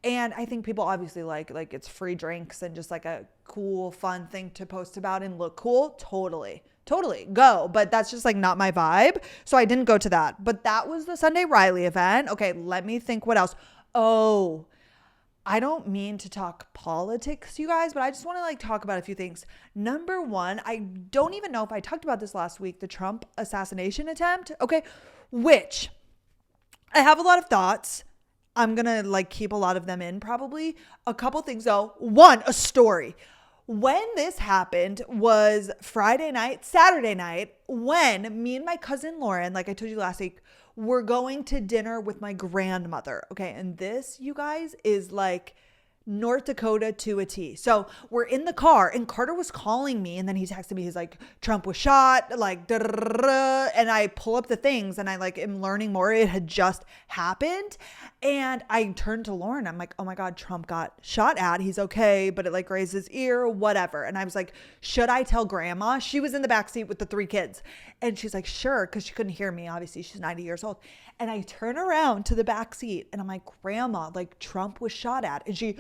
And I think people obviously like it's free drinks and just like a cool, fun thing to post about and look cool. Totally go. But that's just like not my vibe. So I didn't go to that. But that was the Sunday Riley event. Okay, let me think what else. Oh, I don't mean to talk politics, you guys, but I just want to like talk about a few things. Number one, I don't even know if I talked about this last week, the Trump assassination attempt. Okay, which I have a lot of thoughts. I'm going to like keep a lot of them in probably. A couple things though. One, a story. When this happened was Friday night, Saturday night, when me and my cousin Lauren, like I told you last week, were going to dinner with my grandmother. Okay. And this, you guys, is like North Dakota to a T. So we're in the car and Carter was calling me, and then he texted me. He's like, Trump was shot, like, da, da, da, da. And I pull up the things and I like am learning more. It had just happened. And I turned to Lauren. I'm like, oh my God, Trump got shot at. He's okay, but it like grazed his ear, whatever. And I was like, should I tell grandma? She was in the backseat with the 3 kids. And she's like, sure. Cause she couldn't hear me. Obviously she's 90 years old. And I turn around to the back seat and I'm like, grandma, like Trump was shot at. And she,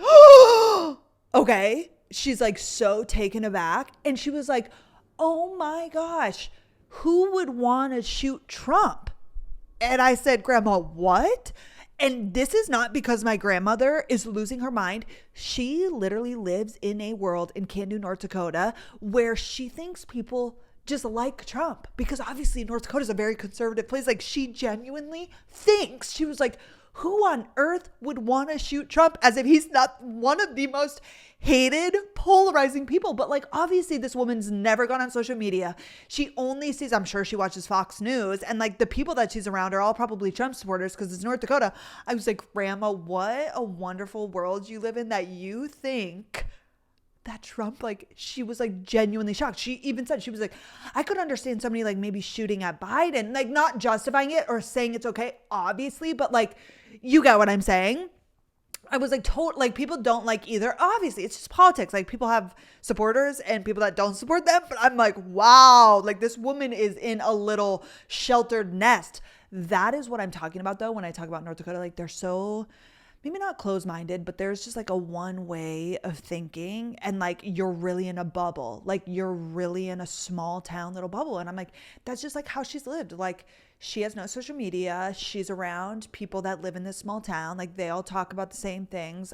okay. She's like so taken aback. And she was like, oh my gosh, who would want to shoot Trump? And I said, grandma, what? And this is not because my grandmother is losing her mind. She literally lives in a world in Kansas, North Dakota, where she thinks people just like Trump, because obviously North Dakota is a very conservative place. Like she genuinely thinks, she was like, who on earth would want to shoot Trump, as if he's not one of the most hated, polarizing people. But like, obviously this woman's never gone on social media. She only sees, I'm sure she watches Fox News, and like the people that she's around are all probably Trump supporters because it's North Dakota. I was like, grandma, what a wonderful world you live in that you think that Trump, like, she was like genuinely shocked. She even said, she was like, I could understand somebody like maybe shooting at Biden, like not justifying it or saying it's okay, obviously, but like, you get what I'm saying. I was like, like people don't like either. Obviously, it's just politics. Like people have supporters and people that don't support them. But I'm like, wow, like this woman is in a little sheltered nest. That is what I'm talking about, though, when I talk about North Dakota. Like they're so, maybe not closed-minded, but there's just like a one way of thinking, and like you're really in a bubble. Like you're really in a small town little bubble. And I'm like, that's just like how she's lived. Like she has no social media. She's around people that live in this small town. Like they all talk about the same things.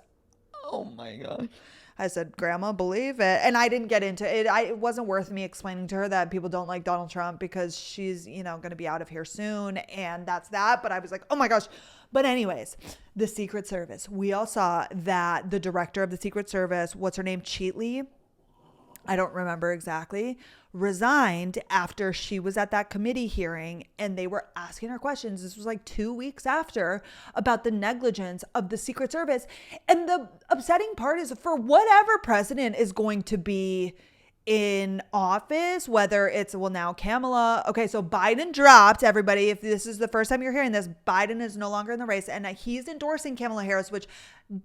Oh my God. I said, Grandma, believe it. And I didn't get into it. It wasn't worth me explaining to her that people don't like Donald Trump because she's, going to be out of here soon. And that's that. But I was like, oh my gosh. But anyways, the Secret Service. We all saw that the director of the Secret Service, what's her name? Chit, I don't remember exactly, resigned after she was at that committee hearing and they were asking her questions. This was like 2 weeks after, about the negligence of the Secret Service. And the upsetting part is, for whatever president is going to be in office, whether it's, well, now Kamala. Okay, so Biden dropped, everybody. If this is the first time you're hearing this, Biden is no longer in the race, and he's endorsing Kamala Harris, which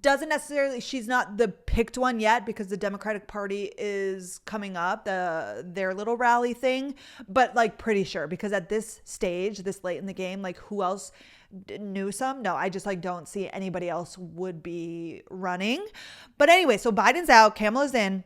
doesn't necessarily, she's not the picked one yet because the Democratic Party is coming up, their little rally thing, but like pretty sure, because at this stage, this late in the game, like who else? Newsom? No, I just like don't see anybody else would be running. But anyway, so Biden's out, Kamala's in.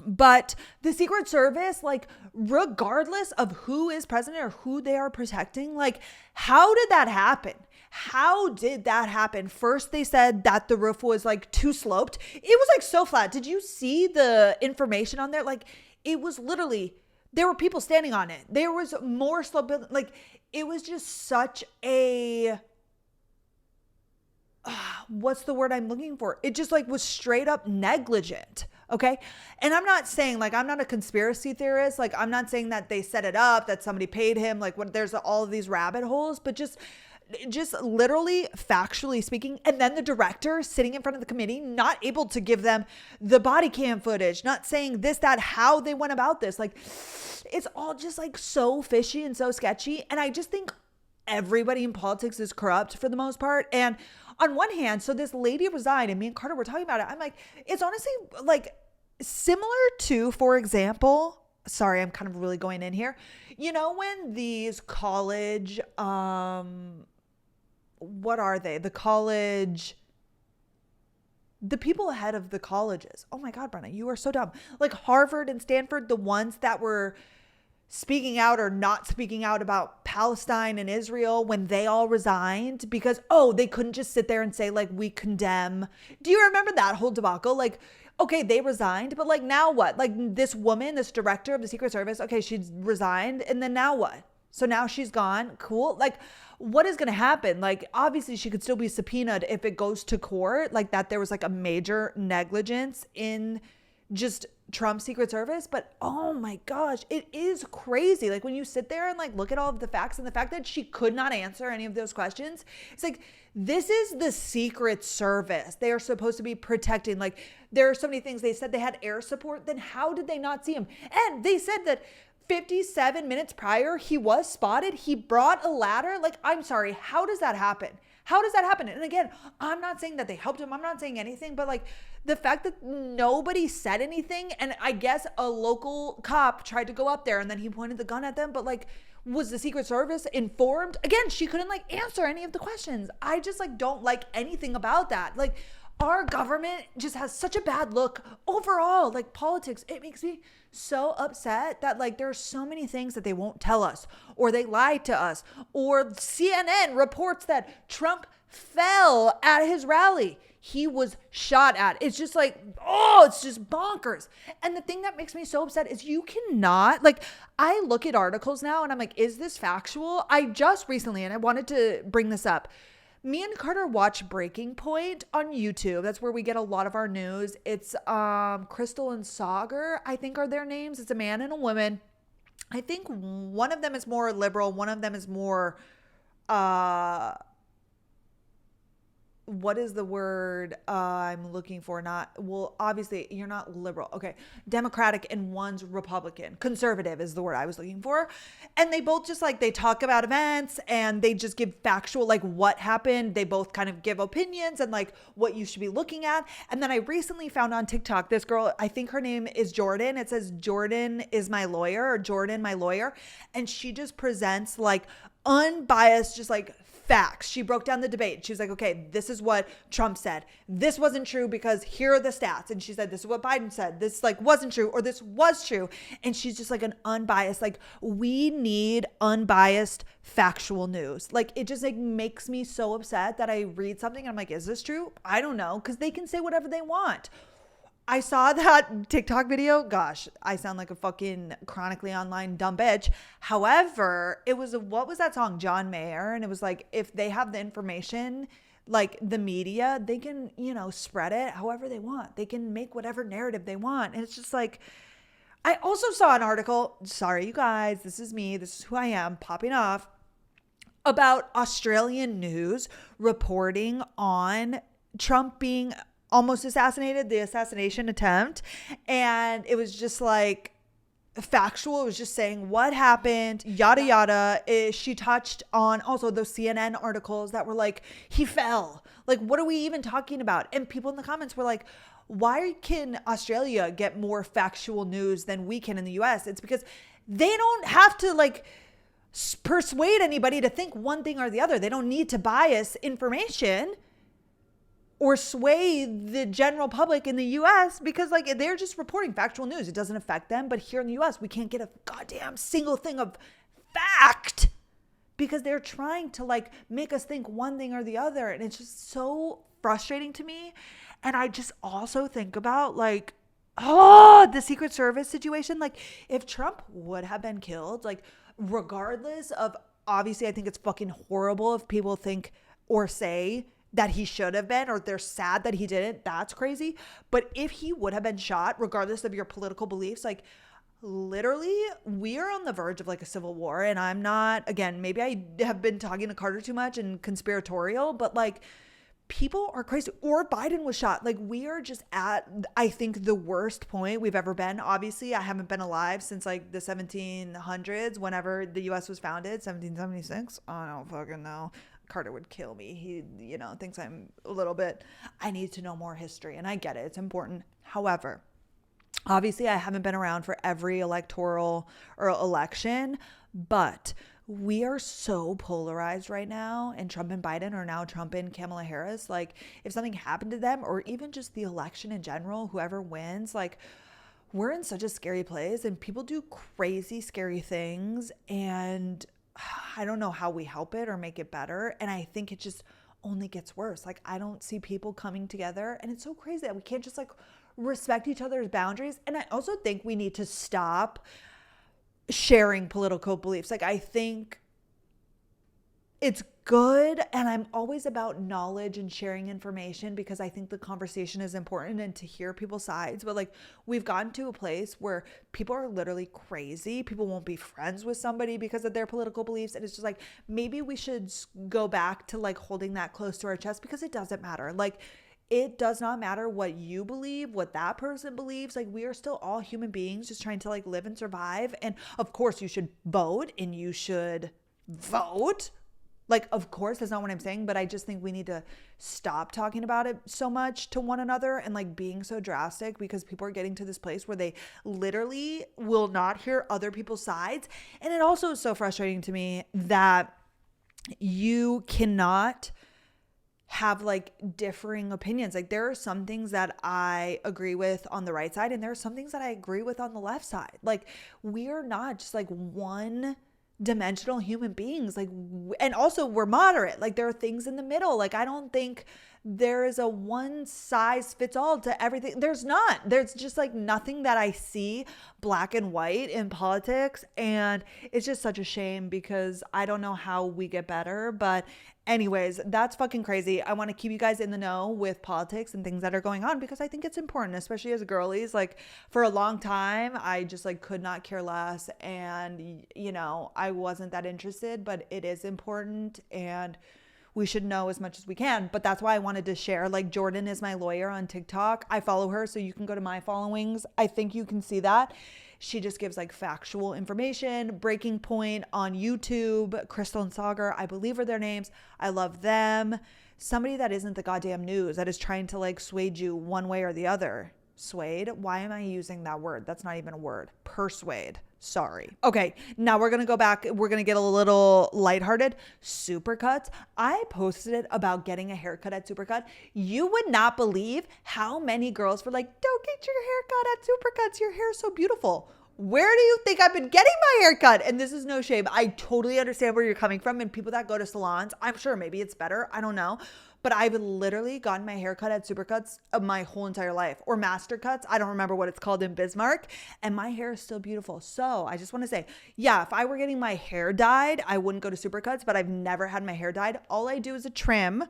But the Secret Service, like, regardless of who is president or who they are protecting, like, how did that happen? How did that happen? First, they said that the roof was like too sloped. It was like so flat. Did you see the information on there? Like, it was literally, there were people standing on it. There was more slope. Like, it was just such a, what's the word I'm looking for? It just like was straight up negligent. Okay. And I'm not saying, like, I'm not a conspiracy theorist. Like, I'm not saying that they set it up, that somebody paid him, like when there's all of these rabbit holes, but just literally factually speaking. And then the director sitting in front of the committee, not able to give them the body cam footage, not saying this, that, how they went about this. Like, it's all just like so fishy and so sketchy. And I just think everybody in politics is corrupt for the most part. And on one hand, so this lady resigned, and me and Carter were talking about it. I'm like, it's honestly like similar to, for example, sorry, I'm kind of really going in here. You know, when these college, what are they? The people ahead of the colleges. Oh my God, Brenna, you are so dumb. Like Harvard and Stanford, the ones that were speaking out or not speaking out about Palestine and Israel when they all resigned because, they couldn't just sit there and say, like, we condemn. Do you remember that whole debacle? Like, okay, they resigned, but like, now what? Like this woman, this director of the Secret Service, okay, she's resigned. And then now what? So now she's gone. Cool. Like, what is going to happen? Like, obviously she could still be subpoenaed if it goes to court, like that there was like a major negligence in just Trump's Secret Service. But oh my gosh, it is crazy. Like when you sit there and like look at all of the facts, and the fact that she could not answer any of those questions, it's like, this is the Secret Service. They are supposed to be protecting. Like, there are so many things. They said they had air support. Then how did they not see him? And they said that 57 minutes prior, he was spotted. He brought a ladder. Like, I'm sorry. How does that happen? How does that happen? And again, I'm not saying that they helped him. I'm not saying anything, but like the fact that nobody said anything, and I guess a local cop tried to go up there and then he pointed the gun at them, but like, was the Secret Service informed? Again, she couldn't like answer any of the questions. I just like don't like anything about that. Like, our government just has such a bad look overall. Like politics, it makes me so upset that like there are so many things that they won't tell us, or they lied to us, or CNN reports that Trump fell at his rally. He was shot at. It's just like, it's just bonkers. And the thing that makes me so upset is you cannot, like, I look at articles now and I'm like, is this factual? I just recently, and I wanted to bring this up, me and Carter watch Breaking Point on YouTube. That's where we get a lot of our news. It's Crystal and Sagar, I think are their names. It's a man and a woman. I think one of them is more liberal. One of them is more what is the word I'm looking for? Not, well, obviously you're not liberal. Okay. Democratic and one's Republican. Conservative is the word I was looking for. And they both just like, they talk about events and they just give factual, like what happened. They both kind of give opinions and like what you should be looking at. And then I recently found on TikTok, this girl, I think her name is Jordan. It says Jordan is my lawyer or Jordan, my lawyer. And she just presents like unbiased, just like facts. She broke down the debate. She was like, okay, this is what Trump said. This wasn't true because here are the stats. And she said, this is what Biden said. This like wasn't true or this was true. And she's just like an unbiased, like we need unbiased factual news. Like it just like makes me so upset that I read something and I'm like, is this true? I don't know. Cause they can say whatever they want. I saw that TikTok video. Gosh, I sound like a fucking chronically online dumb bitch. However, it was what was that song? John Mayer. And it was like, if they have the information, like the media, they can, spread it however they want. They can make whatever narrative they want. And it's just like, I also saw an article. Sorry, you guys, this is me. This is who I am popping off about Australian news reporting on Trump being almost assassinated, the assassination attempt. And it was just like factual. It was just saying what happened, yada, yada. She touched on also those CNN articles that were like, he fell. Like, what are we even talking about? And people in the comments were like, why can Australia get more factual news than we can in the US? It's because they don't have to like persuade anybody to think one thing or the other. They don't need to bias information or sway the general public in the US because like they're just reporting factual news. It doesn't affect them. But here in the US, we can't get a goddamn single thing of fact because they're trying to like make us think one thing or the other. And it's just so frustrating to me. And I just also think about like, the Secret Service situation. Like if Trump would have been killed, like regardless of, obviously I think it's fucking horrible if people think or say that he should have been, or they're sad that he didn't. That's crazy. But if he would have been shot, regardless of your political beliefs, like literally we are on the verge of like a civil war. And I'm not, again, maybe I have been talking to Carter too much and conspiratorial, but like people are crazy. Or Biden was shot. Like we are just at, I think, the worst point we've ever been. Obviously, I haven't been alive since like the 1700s, whenever the US was founded, 1776. I don't fucking know. Carter would kill me. He, thinks I'm a little bit, I need to know more history, and I get it. It's important. However, obviously I haven't been around for every electoral or election, but we are so polarized right now, and Trump and Biden are now Trump and Kamala Harris. Like if something happened to them, or even just the election in general, whoever wins, like we're in such a scary place and people do crazy, scary things. And I don't know how we help it or make it better. And I think it just only gets worse. Like I don't see people coming together, and it's so crazy that we can't just like respect each other's boundaries. And I also think we need to stop sharing political beliefs. Like I think it's good, and I'm always about knowledge and sharing information because I think the conversation is important and to hear people's sides. But like we've gotten to a place where people are literally crazy. People won't be friends with somebody because of their political beliefs. And it's just like, maybe we should go back to like holding that close to our chest, because it doesn't matter. Like it does not matter what you believe, what that person believes. Like we are still all human beings just trying to like live and survive. And of course you should vote, and you should vote. Like, of course, that's not what I'm saying, but I just think we need to stop talking about it so much to one another and like being so drastic, because people are getting to this place where they literally will not hear other people's sides. And it also is so frustrating to me that you cannot have like differing opinions. Like there are some things that I agree with on the right side, and there are some things that I agree with on the left side. Like we are not just like one dimensional human beings. Like, and also we're moderate. Like there are things in the middle. Like I don't think there is a one size fits all to everything. There's not. There's just like nothing that I see black and white in politics. And it's just such a shame, because I don't know how we get better. But anyways, that's fucking crazy. I want to keep you guys in the know with politics and things that are going on, because I think it's important, especially as girlies. Like for a long time, I just like could not care less. And, I wasn't that interested, but it is important. And we should know as much as we can. But that's why I wanted to share. Like, Jordan is my lawyer on TikTok. I follow her, so you can go to my followings. I think you can see that. She just gives like factual information. Breaking Point on YouTube, Crystal and Sagar, I believe are their names. I love them. Somebody that isn't the goddamn news, that is trying to like sway you one way or the other. Swayed? Why am I using that word? That's not even a word. Persuade. Sorry. Okay, now we're going to go back. We're going to get a little lighthearted. Supercuts. I posted it about getting a haircut at Supercut. You would not believe how many girls were like, don't get your haircut at Supercuts. Your hair is so beautiful. Where do you think I've been getting my haircut? And this is no shame. I totally understand where you're coming from. And people that go to salons, I'm sure maybe it's better. I don't know. But I've literally gotten my haircut at Supercuts my whole entire life, or Master Cuts. I don't remember what it's called in Bismarck. And my hair is still beautiful. So I just want to say, yeah, if I were getting my hair dyed, I wouldn't go to Supercuts, but I've never had my hair dyed. All I do is a trim.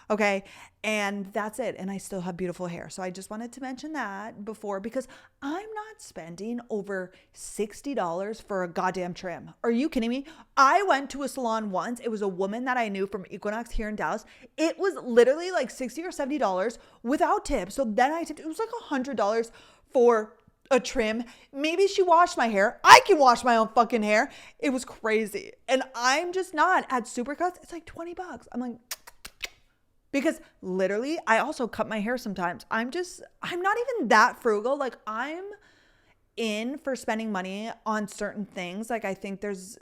Okay. And that's it. And I still have beautiful hair. So I just wanted to mention that before, because I'm not spending over $60 for a goddamn trim. Are you kidding me? I went to a salon once. It was a woman that I knew from Equinox here in Dallas. It was literally like $60 or $70 without tips. So then I tipped, it was like $100 for a trim. Maybe she washed my hair. I can wash my own fucking hair. It was crazy. And I'm just not at Supercuts. It's like $20. I'm like, because literally, I also cut my hair sometimes. I'm not even that frugal. Like, I'm in for spending money on certain things. Like, I think there's,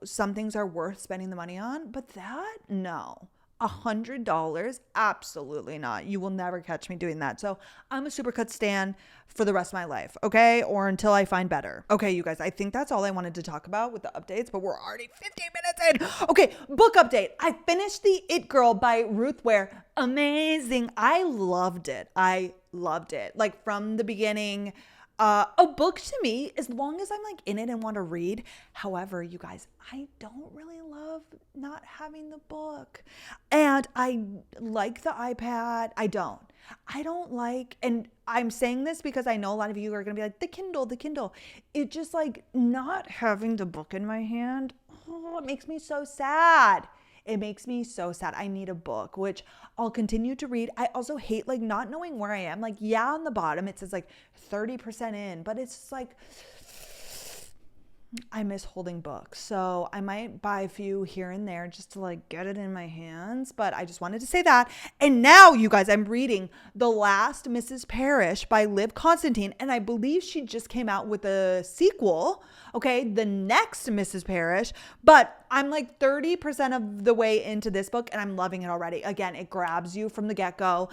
some things are worth spending the money on, but that, no. $100? Absolutely not. You will never catch me doing that. So I'm a Supercut stan for the rest of my life, okay? Or until I find better. Okay, you guys, I think that's all I wanted to talk about with the updates, but we're already 15 minutes in. Okay, book update. I finished The It Girl by Ruth Ware. Amazing. I loved it. Like, from the beginning. A book to me, as long as I'm like in it and want to read. However, you guys, I don't really love not having the book. And I like the iPad. I don't like, and I'm saying this because I know a lot of you are going to be like, the Kindle. It just like not having the book in my hand. Oh, it makes me so sad. I need a book, which I'll continue to read. I also hate like not knowing where I am. Like, yeah, on the bottom, it says like 30% in, but it's just like, I miss holding books. So I might buy a few here and there just to like get it in my hands. But I just wanted to say that. And now, you guys, I'm reading The Last Mrs. Parrish by Liv Constantine. And I believe she just came out with a sequel. Okay, The Next Mrs. Parrish. But I'm like 30% of the way into this book and I'm loving it already. Again, it grabs you from the get-go.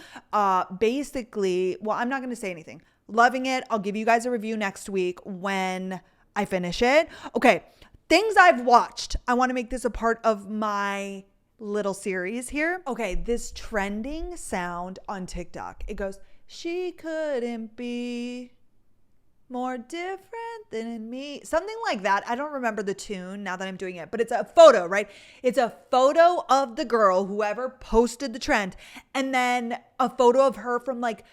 Basically, well, I'm not going to say anything. Loving it. I'll give you guys a review next week when I finish it. Okay, things I've watched. I want to make this a part of my little series here. Okay, this trending sound on TikTok. It goes, she couldn't be more different than me. Something like that. I don't remember the tune now that I'm doing it, but it's a photo, right? It's a photo of the girl, whoever posted the trend, and then a photo of her from like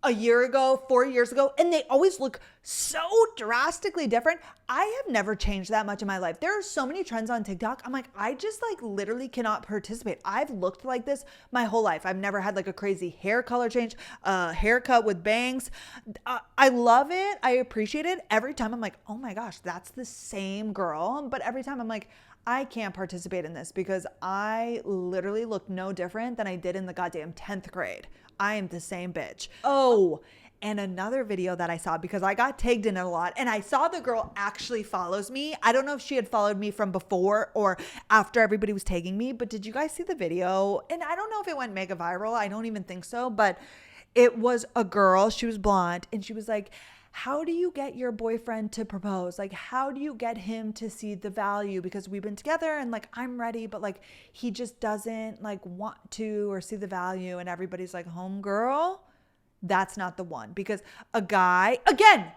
a year ago, 4 years ago, and they always look so drastically different. I have never changed that much in my life. There are so many trends on TikTok. I'm like, I just like literally cannot participate. I've looked like this my whole life. I've never had like a crazy hair color change, haircut with bangs. I love it. I appreciate it. Every time I'm like, oh my gosh, that's the same girl. But every time I'm like, I can't participate in this because I literally look no different than I did in the goddamn 10th grade. I am the same bitch. Oh, and another video that I saw, because I got tagged in it a lot, and I saw the girl actually follows me. I don't know if she had followed me from before or after everybody was tagging me, but did you guys see the video? And I don't know if it went mega viral. I don't even think so, but it was a girl. She was blonde, and she was like, how do you get your boyfriend to propose? Like, how do you get him to see the value? Because we've been together and like, I'm ready, but like, he just doesn't like want to or see the value. And everybody's like, homegirl, that's not the one. Because a guy, again,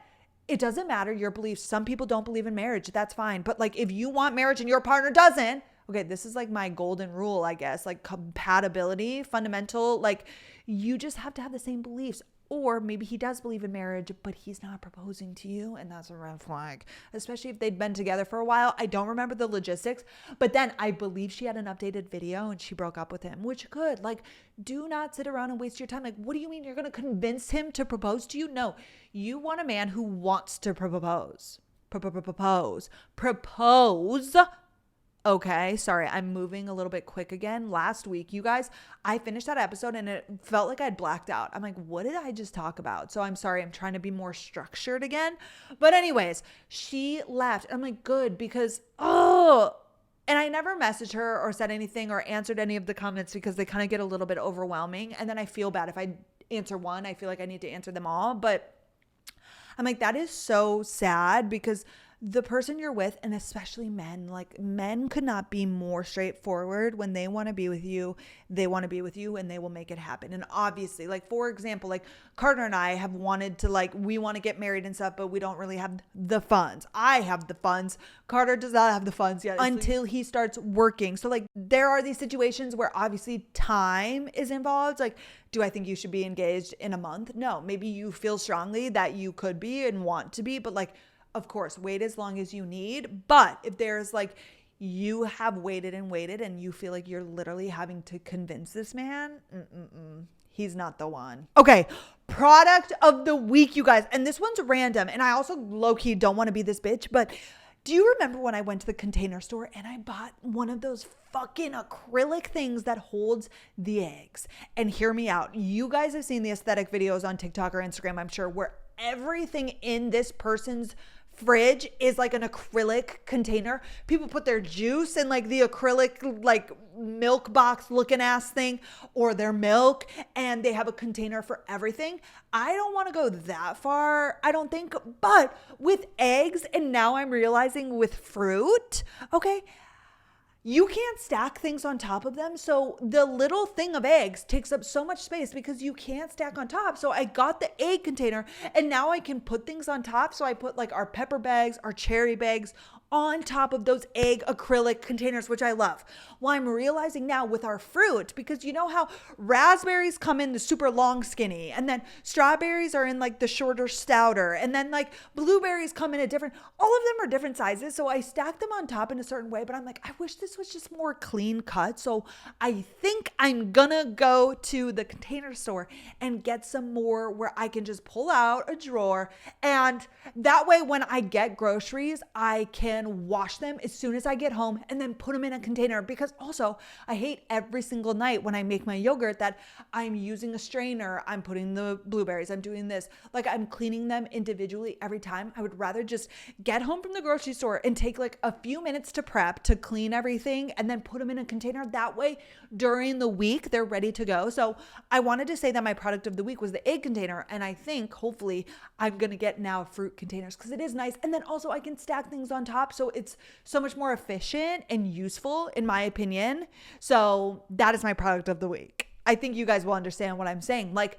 it doesn't matter your beliefs. Some people don't believe in marriage. That's fine. But like, if you want marriage and your partner doesn't, okay, this is like my golden rule, I guess, like compatibility, fundamental, like you just have to have the same beliefs. Or maybe he does believe in marriage, but he's not proposing to you. And that's a red flag, especially if they'd been together for a while. I don't remember the logistics, but then I believe she had an updated video and she broke up with him, which could, like, do not sit around and waste your time. Like, what do you mean you're going to convince him to propose to you? No, you want a man who wants to propose. Propose. Okay, sorry, I'm moving a little bit quick again. Last week, you guys, I finished that episode and it felt like I'd blacked out. I'm like, what did I just talk about? So I'm sorry, I'm trying to be more structured again. But anyways, she left. I'm like, good, because, and I never messaged her or said anything or answered any of the comments because they kind of get a little bit overwhelming. And then I feel bad if I answer one, I feel like I need to answer them all. But I'm like, that is so sad because the person you're with, and especially men, like men could not be more straightforward. When they want to be with you, they want to be with you and they will make it happen. And obviously, like, for example, like Carter and I have wanted to, like, we want to get married and stuff, but we don't really have the funds. I have the funds. Carter does not have the funds yet until he starts working. So like there are these situations where obviously time is involved. Like, do I think you should be engaged in a month? No, maybe you feel strongly that you could be and want to be, but like, of course, wait as long as you need. But if there's like, you have waited and you feel like you're literally having to convince this man, he's not the one. Okay, product of the week, you guys. And this one's random. And I also low-key don't want to be this bitch, but do you remember when I went to the Container Store and I bought one of those fucking acrylic things that holds the eggs? And hear me out. You guys have seen the aesthetic videos on TikTok or Instagram, I'm sure, where everything in this person's fridge is like an acrylic container. People put their juice in like the acrylic, like milk box looking ass thing, or their milk, and they have a container for everything. I don't want to go that far, I don't think, but with eggs, and now I'm realizing with fruit, okay, you can't stack things on top of them. So the little thing of eggs takes up so much space because you can't stack on top. So I got the egg container and now I can put things on top. So I put like our pepper bags, our cherry bags on top of those egg acrylic containers, which I love. Well, I'm realizing now with our fruit, because you know how raspberries come in the super long skinny, and then strawberries are in like the shorter stouter, and then like blueberries come in a different, all of them are different sizes. So I stack them on top in a certain way, but I'm like, I wish this was just more clean cut. So I think I'm gonna go to the Container Store and get some more where I can just pull out a drawer, and that way when I get groceries, I can wash them as soon as I get home and then put them in a container. Because also I hate every single night when I make my yogurt that I'm using a strainer, I'm putting the blueberries, I'm doing this, like I'm cleaning them individually every time. I would rather just get home from the grocery store and take like a few minutes to prep, to clean everything, and then put them in a container. That way during the week they're ready to go. So I wanted to say that my product of the week was the egg container, and I think hopefully I'm gonna get now fruit containers because it is nice, and then also I can stack things on top. So it's so much more efficient and useful in my opinion. So that is my product of the week. I think you guys will understand what I'm saying. Like,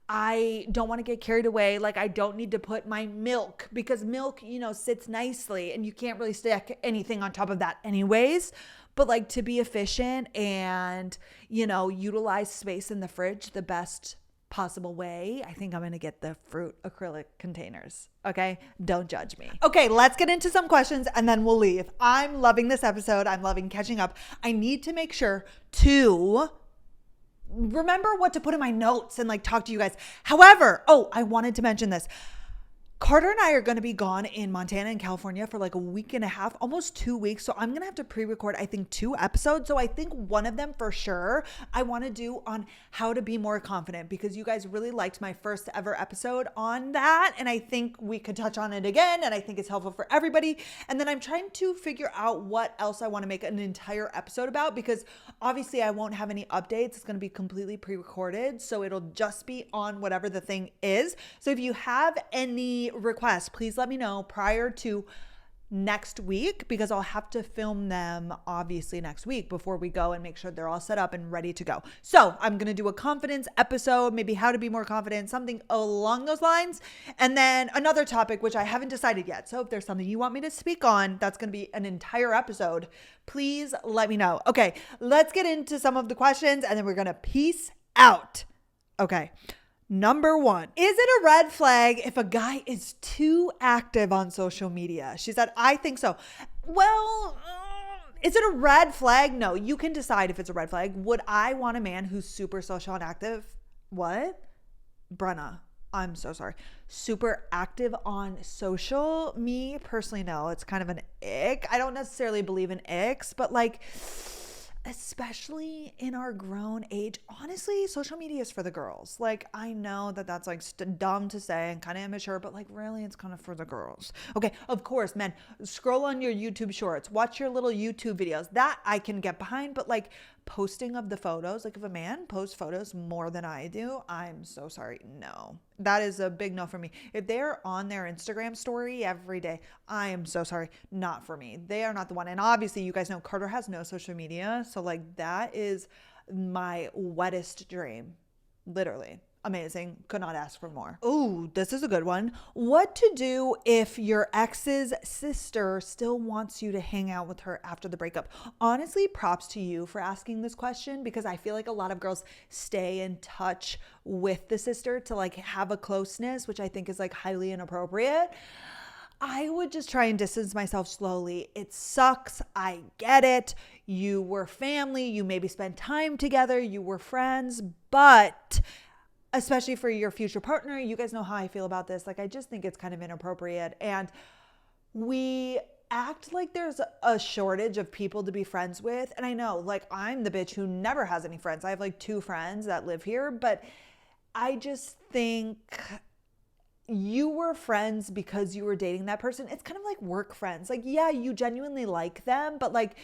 I don't want to get carried away. Like, I don't need to put my milk, because milk, you know, sits nicely and you can't really stack anything on top of that anyways. But like, to be efficient and, you know, utilize space in the fridge the best possible way, I think I'm going to get the fruit acrylic containers. Okay. Don't judge me. Okay. Let's get into some questions and then we'll leave. I'm loving this episode. I'm loving catching up. I need to make sure to remember what to put in my notes and like talk to you guys. However, I wanted to mention this. Carter and I are going to be gone in Montana and California for like a week and a half, almost 2 weeks. So I'm going to have to pre-record, I think, 2 episodes. So I think one of them for sure I want to do on how to be more confident, because you guys really liked my first ever episode on that. And I think we could touch on it again. And I think it's helpful for everybody. And then I'm trying to figure out what else I want to make an entire episode about, because obviously I won't have any updates. It's going to be completely pre-recorded. So it'll just be on whatever the thing is. So if you have any requests, please let me know prior to next week, because I'll have to film them obviously next week before we go and make sure they're all set up and ready to go. So I'm going to do a confidence episode, maybe how to be more confident, something along those lines. And then another topic, which I haven't decided yet. So if there's something you want me to speak on, that's going to be an entire episode. Please let me know. Okay, let's get into some of the questions and then we're going to peace out. Okay. Number one, is it a red flag if a guy is too active on social media? She said, I think so. Well, is it a red flag? No, you can decide if it's a red flag. Would I want a man who's super social and active? What? Brenna, I'm so sorry. Super active on social? Me personally, no. It's kind of an ick. I don't necessarily believe in icks, but like, especially in our grown age, honestly, social media is for the girls. Like, I know that that's like dumb to say and kind of immature, but like really it's kind of for the girls. Okay, of course, men, scroll on your YouTube shorts, watch your little YouTube videos. That I can get behind, but like posting of the photos, like if a man posts photos more than I do, I'm so sorry. No, that is a big no for me. If they're on their Instagram story every day, I am so sorry. Not for me. They are not the one. And obviously you guys know Carter has no social media. So like that is my wettest dream. Literally. Amazing. Could not ask for more. Ooh, this is a good one. What to do if your ex's sister still wants you to hang out with her after the breakup? Honestly, props to you for asking this question, because I feel like a lot of girls stay in touch with the sister to like have a closeness, which I think is like highly inappropriate. I would just try and distance myself slowly. It sucks. I get it. You were family. You maybe spent time together. You were friends, but especially for your future partner, you guys know how I feel about this. Like, I just think it's kind of inappropriate. And we act like there's a shortage of people to be friends with. And I know, like, I'm the bitch who never has any friends. I have like 2 friends that live here, but I just think you were friends because you were dating that person. It's kind of like work friends. Like, yeah, you genuinely like them, but like,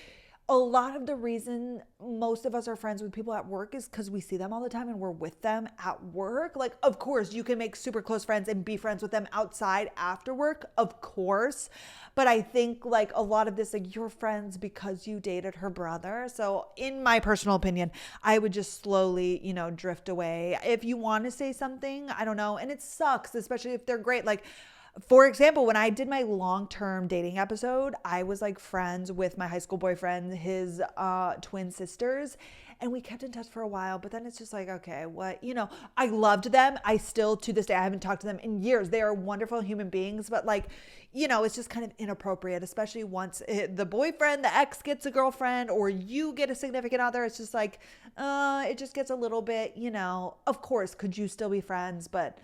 a lot of the reason most of us are friends with people at work is because we see them all the time and we're with them at work. Like, of course, you can make super close friends and be friends with them outside after work, of course. But I think like a lot of this, like you're friends because you dated her brother. So in my personal opinion, I would just slowly, drift away. If you want to say something, I don't know. And it sucks, especially if they're great. Like, for example, when I did my long-term dating episode, I was like friends with my high school boyfriend, his twin sisters, and we kept in touch for a while, but then it's just like, okay, what, I loved them. I still, to this day, I haven't talked to them in years. They are wonderful human beings, but like, it's just kind of inappropriate, especially once the boyfriend, the ex gets a girlfriend or you get a significant other. It's just like, it just gets a little bit, of course, could you still be friends? But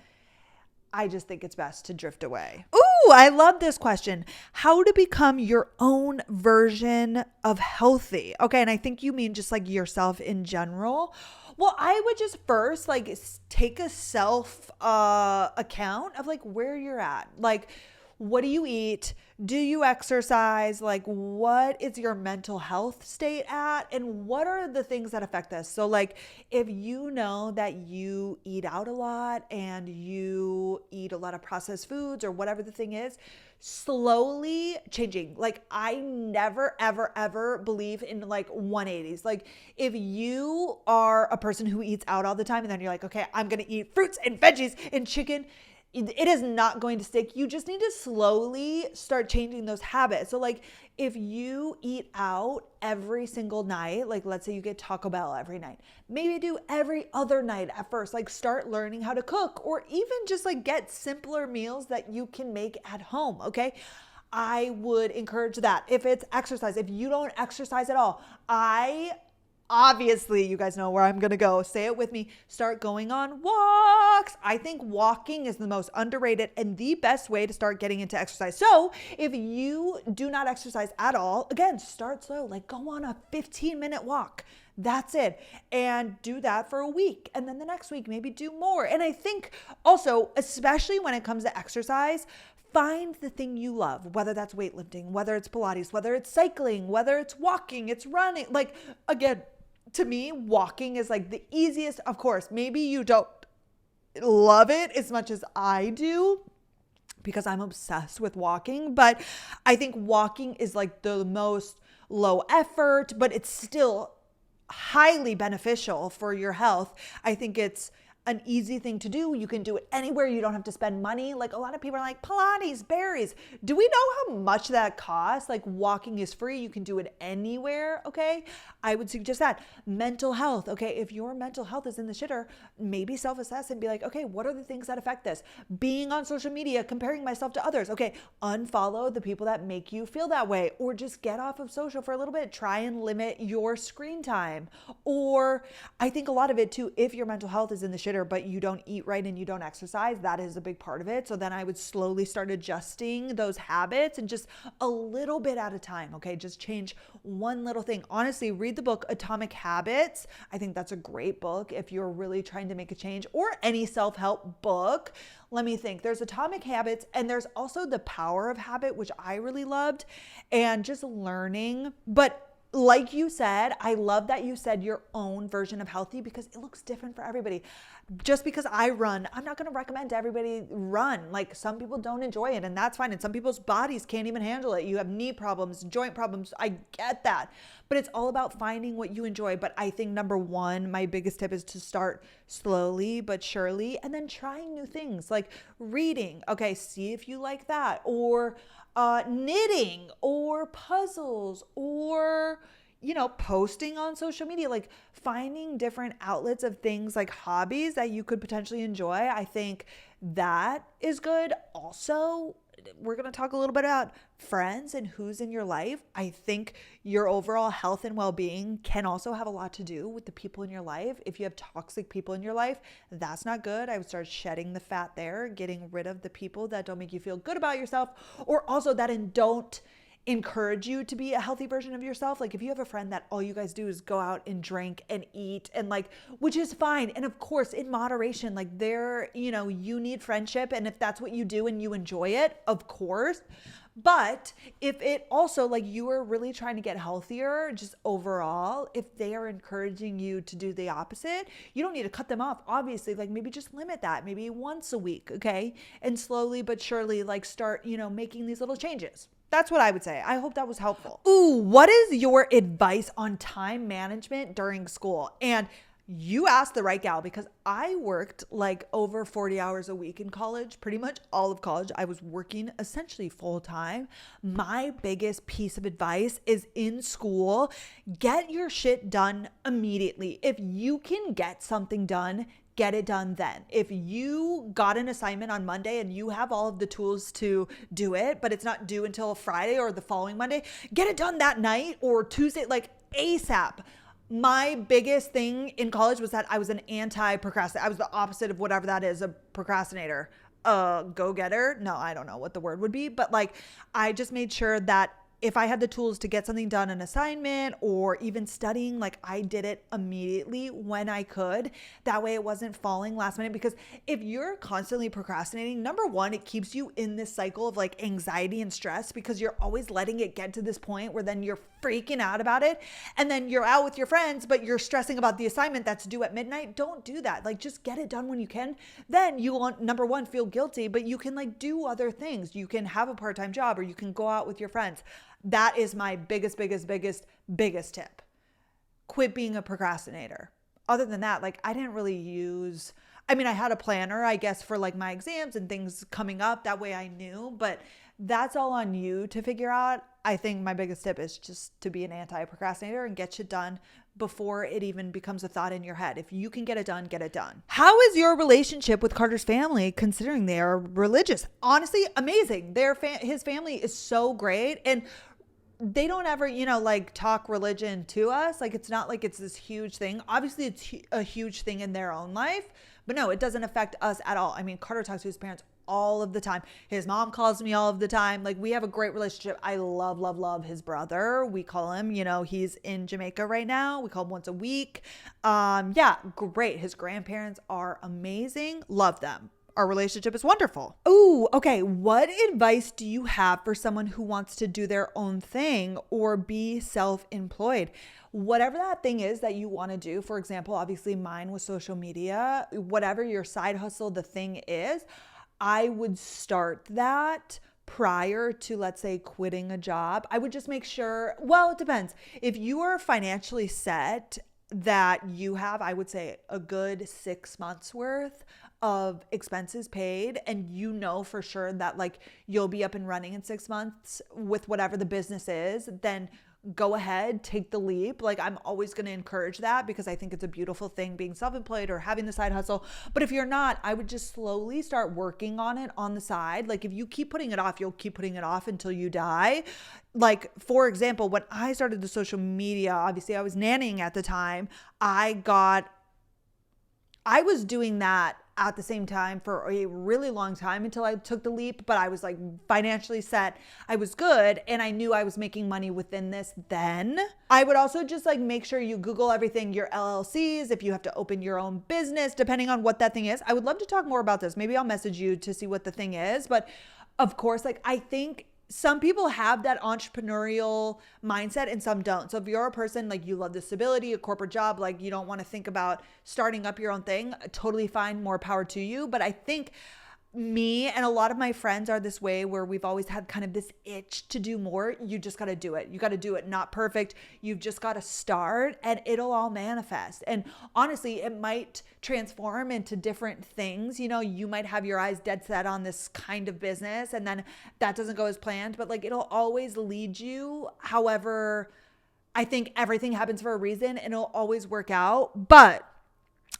I just think it's best to drift away. Ooh, I love this question. How to become your own version of healthy? Okay, and I think you mean just like yourself in general. Well, I would just first like take a self account of like where you're at. Like, what do you eat? Do you exercise? Like, what is your mental health state at? And what are the things that affect this? So like, if you know that you eat out a lot and you eat a lot of processed foods or whatever the thing is, slowly changing. Like, I never, ever, ever believe in like 180s. Like, if you are a person who eats out all the time and then you're like, okay, I'm going to eat fruits and veggies and chicken, it is not going to stick. You just need to slowly start changing those habits. So like, if you eat out every single night, like let's say you get Taco Bell every night, maybe do every other night at first. Like, start learning how to cook, or even just like get simpler meals that you can make at home. Okay. I would encourage that. If it's exercise, if you don't exercise at all, obviously, you guys know where I'm going to go. Say it with me. Start going on walks. I think walking is the most underrated and the best way to start getting into exercise. So if you do not exercise at all, again, start slow. Like, go on a 15-minute walk. That's it. And do that for a week. And then the next week, maybe do more. And I think also, especially when it comes to exercise, find the thing you love, whether that's weightlifting, whether it's Pilates, whether it's cycling, whether it's walking, it's running. Like, again, to me, walking is like the easiest. Of course, maybe you don't love it as much as I do because I'm obsessed with walking, but I think walking is like the most low effort, but it's still highly beneficial for your health. I think it's an easy thing to do. You can do it anywhere. You don't have to spend money. Like a lot of people are like, Pilates, berries. Do we know how much that costs? Like walking is free. You can do it anywhere. Okay. I would suggest that. Mental health. Okay. If your mental health is in the shitter, maybe self-assess and be like, okay, what are the things that affect this? Being on social media, comparing myself to others. Okay. Unfollow the people that make you feel that way, or just get off of social for a little bit. Try and limit your screen time. Or I think a lot of it too, if your mental health is in the shitter, but you don't eat right and you don't exercise, that is a big part of it. So then I would slowly start adjusting those habits and just a little bit at a time. Okay. Just change one little thing. Honestly, read the book Atomic Habits. I think that's a great book if you're really trying to make a change, or any self-help book. Let me think. There's Atomic Habits, and there's also The Power of Habit, which I really loved, and just learning. But like you said, I love that you said your own version of healthy, because it looks different for everybody. Just because I run, I'm not going to recommend to everybody run. Like some people don't enjoy it, and that's fine. And some people's bodies can't even handle it. You have knee problems, joint problems. I get that. But it's all about finding what you enjoy. But I think number one, my biggest tip is to start slowly but surely, and then trying new things like reading. Okay, see if you like that, or knitting, or puzzles, or posting on social media, like finding different outlets of things like hobbies that you could potentially enjoy. I think that is good. Also, we're going to talk a little bit about friends and who's in your life. I think your overall health and well-being can also have a lot to do with the people in your life. If you have toxic people in your life, that's not good. I would start shedding the fat there, getting rid of the people that don't make you feel good about yourself, or also that don't encourage you to be a healthy version of yourself. Like if you have a friend that all you guys do is go out and drink and eat, and like, which is fine. And of course, in moderation, like you need friendship. And if that's what you do and you enjoy it, of course. But if it also, like, you are really trying to get healthier, just overall, if they are encouraging you to do the opposite, you don't need to cut them off. Obviously, like maybe just limit that, maybe once a week. Okay. And slowly but surely, like start, making these little changes. That's what I would say. I hope that was helpful. Ooh, what is your advice on time management during school? And you asked the right gal, because I worked like over 40 hours a week in college, pretty much all of college. I was working essentially full time. My biggest piece of advice is in school, get your shit done immediately. If you can get something done, get it done then. If you got an assignment on Monday and you have all of the tools to do it, but it's not due until Friday or the following Monday, get it done that night or Tuesday, like ASAP. My biggest thing in college was that I was an anti-procrastinator. I was the opposite of whatever that is, a procrastinator, a go-getter. No, I don't know what the word would be, but like I just made sure that if I had the tools to get something done, an assignment or even studying, like I did it immediately when I could. That way it wasn't falling last minute, because if you're constantly procrastinating, number one, it keeps you in this cycle of like anxiety and stress, because you're always letting it get to this point where then you're freaking out about it. And then you're out with your friends, but you're stressing about the assignment that's due at midnight. Don't do that. Like just get it done when you can. Then you won't, number one, feel guilty, but you can like do other things. You can have a part-time job, or you can go out with your friends. That is my biggest tip. Quit being a procrastinator. Other than that, like I didn't really I had a planner, I guess, for like my exams and things coming up. That way I knew, but that's all on you to figure out. I think my biggest tip is just to be an anti-procrastinator and get shit done before it even becomes a thought in your head. If you can get it done, get it done. How is your relationship with Carter's family, considering they are religious? Honestly, amazing. His family is so great. And they don't ever, like talk religion to us. Like, it's not like it's this huge thing. Obviously it's a huge thing in their own life, but no, it doesn't affect us at all. Carter talks to his parents all of the time. His mom calls me all of the time. Like, we have a great relationship. I love his brother. We call him, he's in Jamaica right now. We call him once a week. Yeah, great. His grandparents are amazing. Love them. Our relationship is wonderful. Ooh, okay. What advice do you have for someone who wants to do their own thing or be self-employed? Whatever that thing is that you want to do. For example, obviously mine was social media. Whatever your side hustle, the thing is, I would start that prior to, let's say, quitting a job. I would just make sure, well, it depends. If you are financially set that you have, I would say, a good 6 months worth of expenses paid, and you know for sure that like you'll be up and running in 6 months with whatever the business is, then go ahead, take the leap. Like, I'm always going to encourage that because I think it's a beautiful thing being self-employed or having the side hustle. But if you're not, I would just slowly start working on it on the side. Like, if you keep putting it off, you'll keep putting it off until you die. Like, for example, when I started the social media, obviously I was nannying at the time. I was doing that at the same time for a really long time until I took the leap, but I was like financially set. I was good and I knew I was making money within this then. I would also just like make sure you Google everything, your LLCs, if you have to open your own business, depending on what that thing is. I would love to talk more about this. Maybe I'll message you to see what the thing is. But of course, like I think some people have that entrepreneurial mindset and some don't. So if you're a person like you love the stability, a corporate job, like you don't want to think about starting up your own thing, totally fine, more power to you. But I think me and a lot of my friends are this way where we've always had kind of this itch to do more. You just got to do it. You got to do it. Not perfect. You've just got to start and it'll all manifest. And honestly, it might transform into different things. You know, you might have your eyes dead set on this kind of business and then that doesn't go as planned, but like it'll always lead you. However, I think everything happens for a reason and it'll always work out. But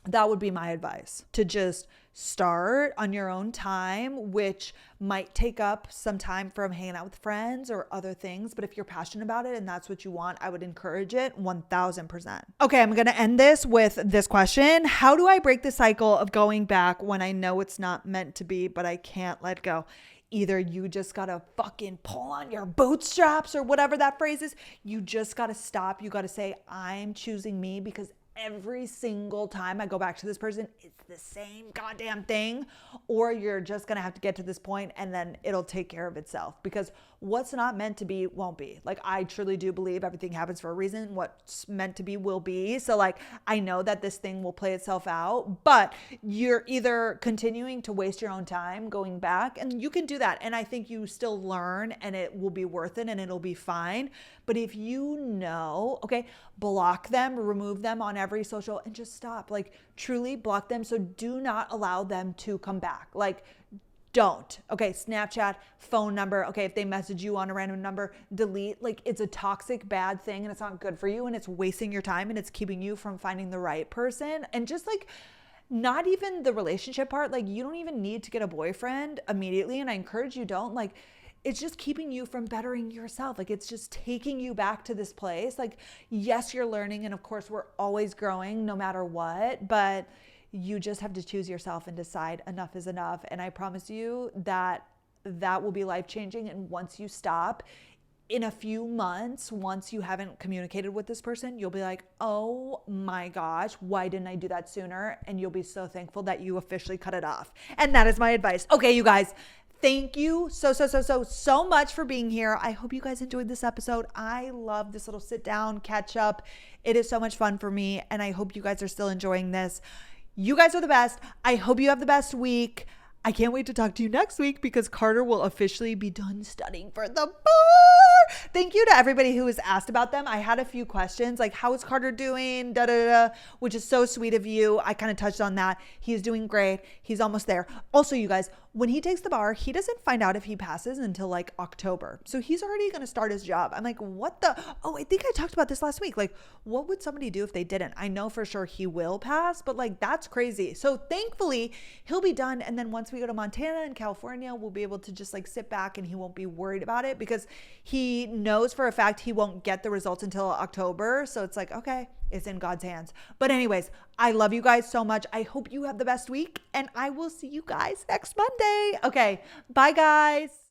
that would be my advice, to just start on your own time, which might take up some time from hanging out with friends or other things. But if you're passionate about it and that's what you want, I would encourage it 1000%. Okay, I'm going to end this with this question. How do I break the cycle of going back when I know it's not meant to be, but I can't let go? Either you just got to fucking pull on your bootstraps or whatever that phrase is. You just got to stop. You got to say, I'm choosing me, because every single time I go back to this person, it's the same goddamn thing. Or you're just going to have to get to this point and then it'll take care of itself, because what's not meant to be won't be. Like, I truly do believe everything happens for a reason. What's meant to be will be. So like, I know that this thing will play itself out, but you're either continuing to waste your own time going back, and you can do that. And I think you still learn and it will be worth it and it'll be fine. But if you know, okay, block them, remove them on every social and just stop. Like, truly block them. So do not allow them to come back. Like, don't. Okay, Snapchat, phone number. Okay, if they message you on a random number, delete. Like, it's a toxic, bad thing and it's not good for you and it's wasting your time and it's keeping you from finding the right person. And just like, not even the relationship part, like you don't even need to get a boyfriend immediately. And I encourage you don't. Like, it's just keeping you from bettering yourself. Like, it's just taking you back to this place. Like, yes, you're learning. And of course, we're always growing no matter what, but you just have to choose yourself and decide enough is enough. And I promise you that that will be life-changing. And once you stop, in a few months, once you haven't communicated with this person, you'll be like, oh my gosh, why didn't I do that sooner? And you'll be so thankful that you officially cut it off. And that is my advice. Okay, you guys, thank you so much for being here. I hope you guys enjoyed this episode. I love this little sit down, catch up. It is so much fun for me. And I hope you guys are still enjoying this. You guys are the best. I hope you have the best week. I can't wait to talk to you next week because Carter will officially be done studying for the bar. Thank you to everybody who has asked about them. I had a few questions like, how is Carter doing? Which is so sweet of you. I kind of touched on that. He's doing great. He's almost there. Also, you guys, when he takes the bar, he doesn't find out if he passes until like October. So he's already going to start his job. I'm like, what the? Oh, I think I talked about this last week. Like, what would somebody do if they didn't? I know for sure he will pass, but like, that's crazy. So thankfully he'll be done. And then once we go to Montana and California, we'll be able to just like sit back and he won't be worried about it because he knows for a fact he won't get the results until October. So it's like, okay, it's in God's hands. But anyways, I love you guys so much. I hope you have the best week and I will see you guys next Monday. Okay, bye guys.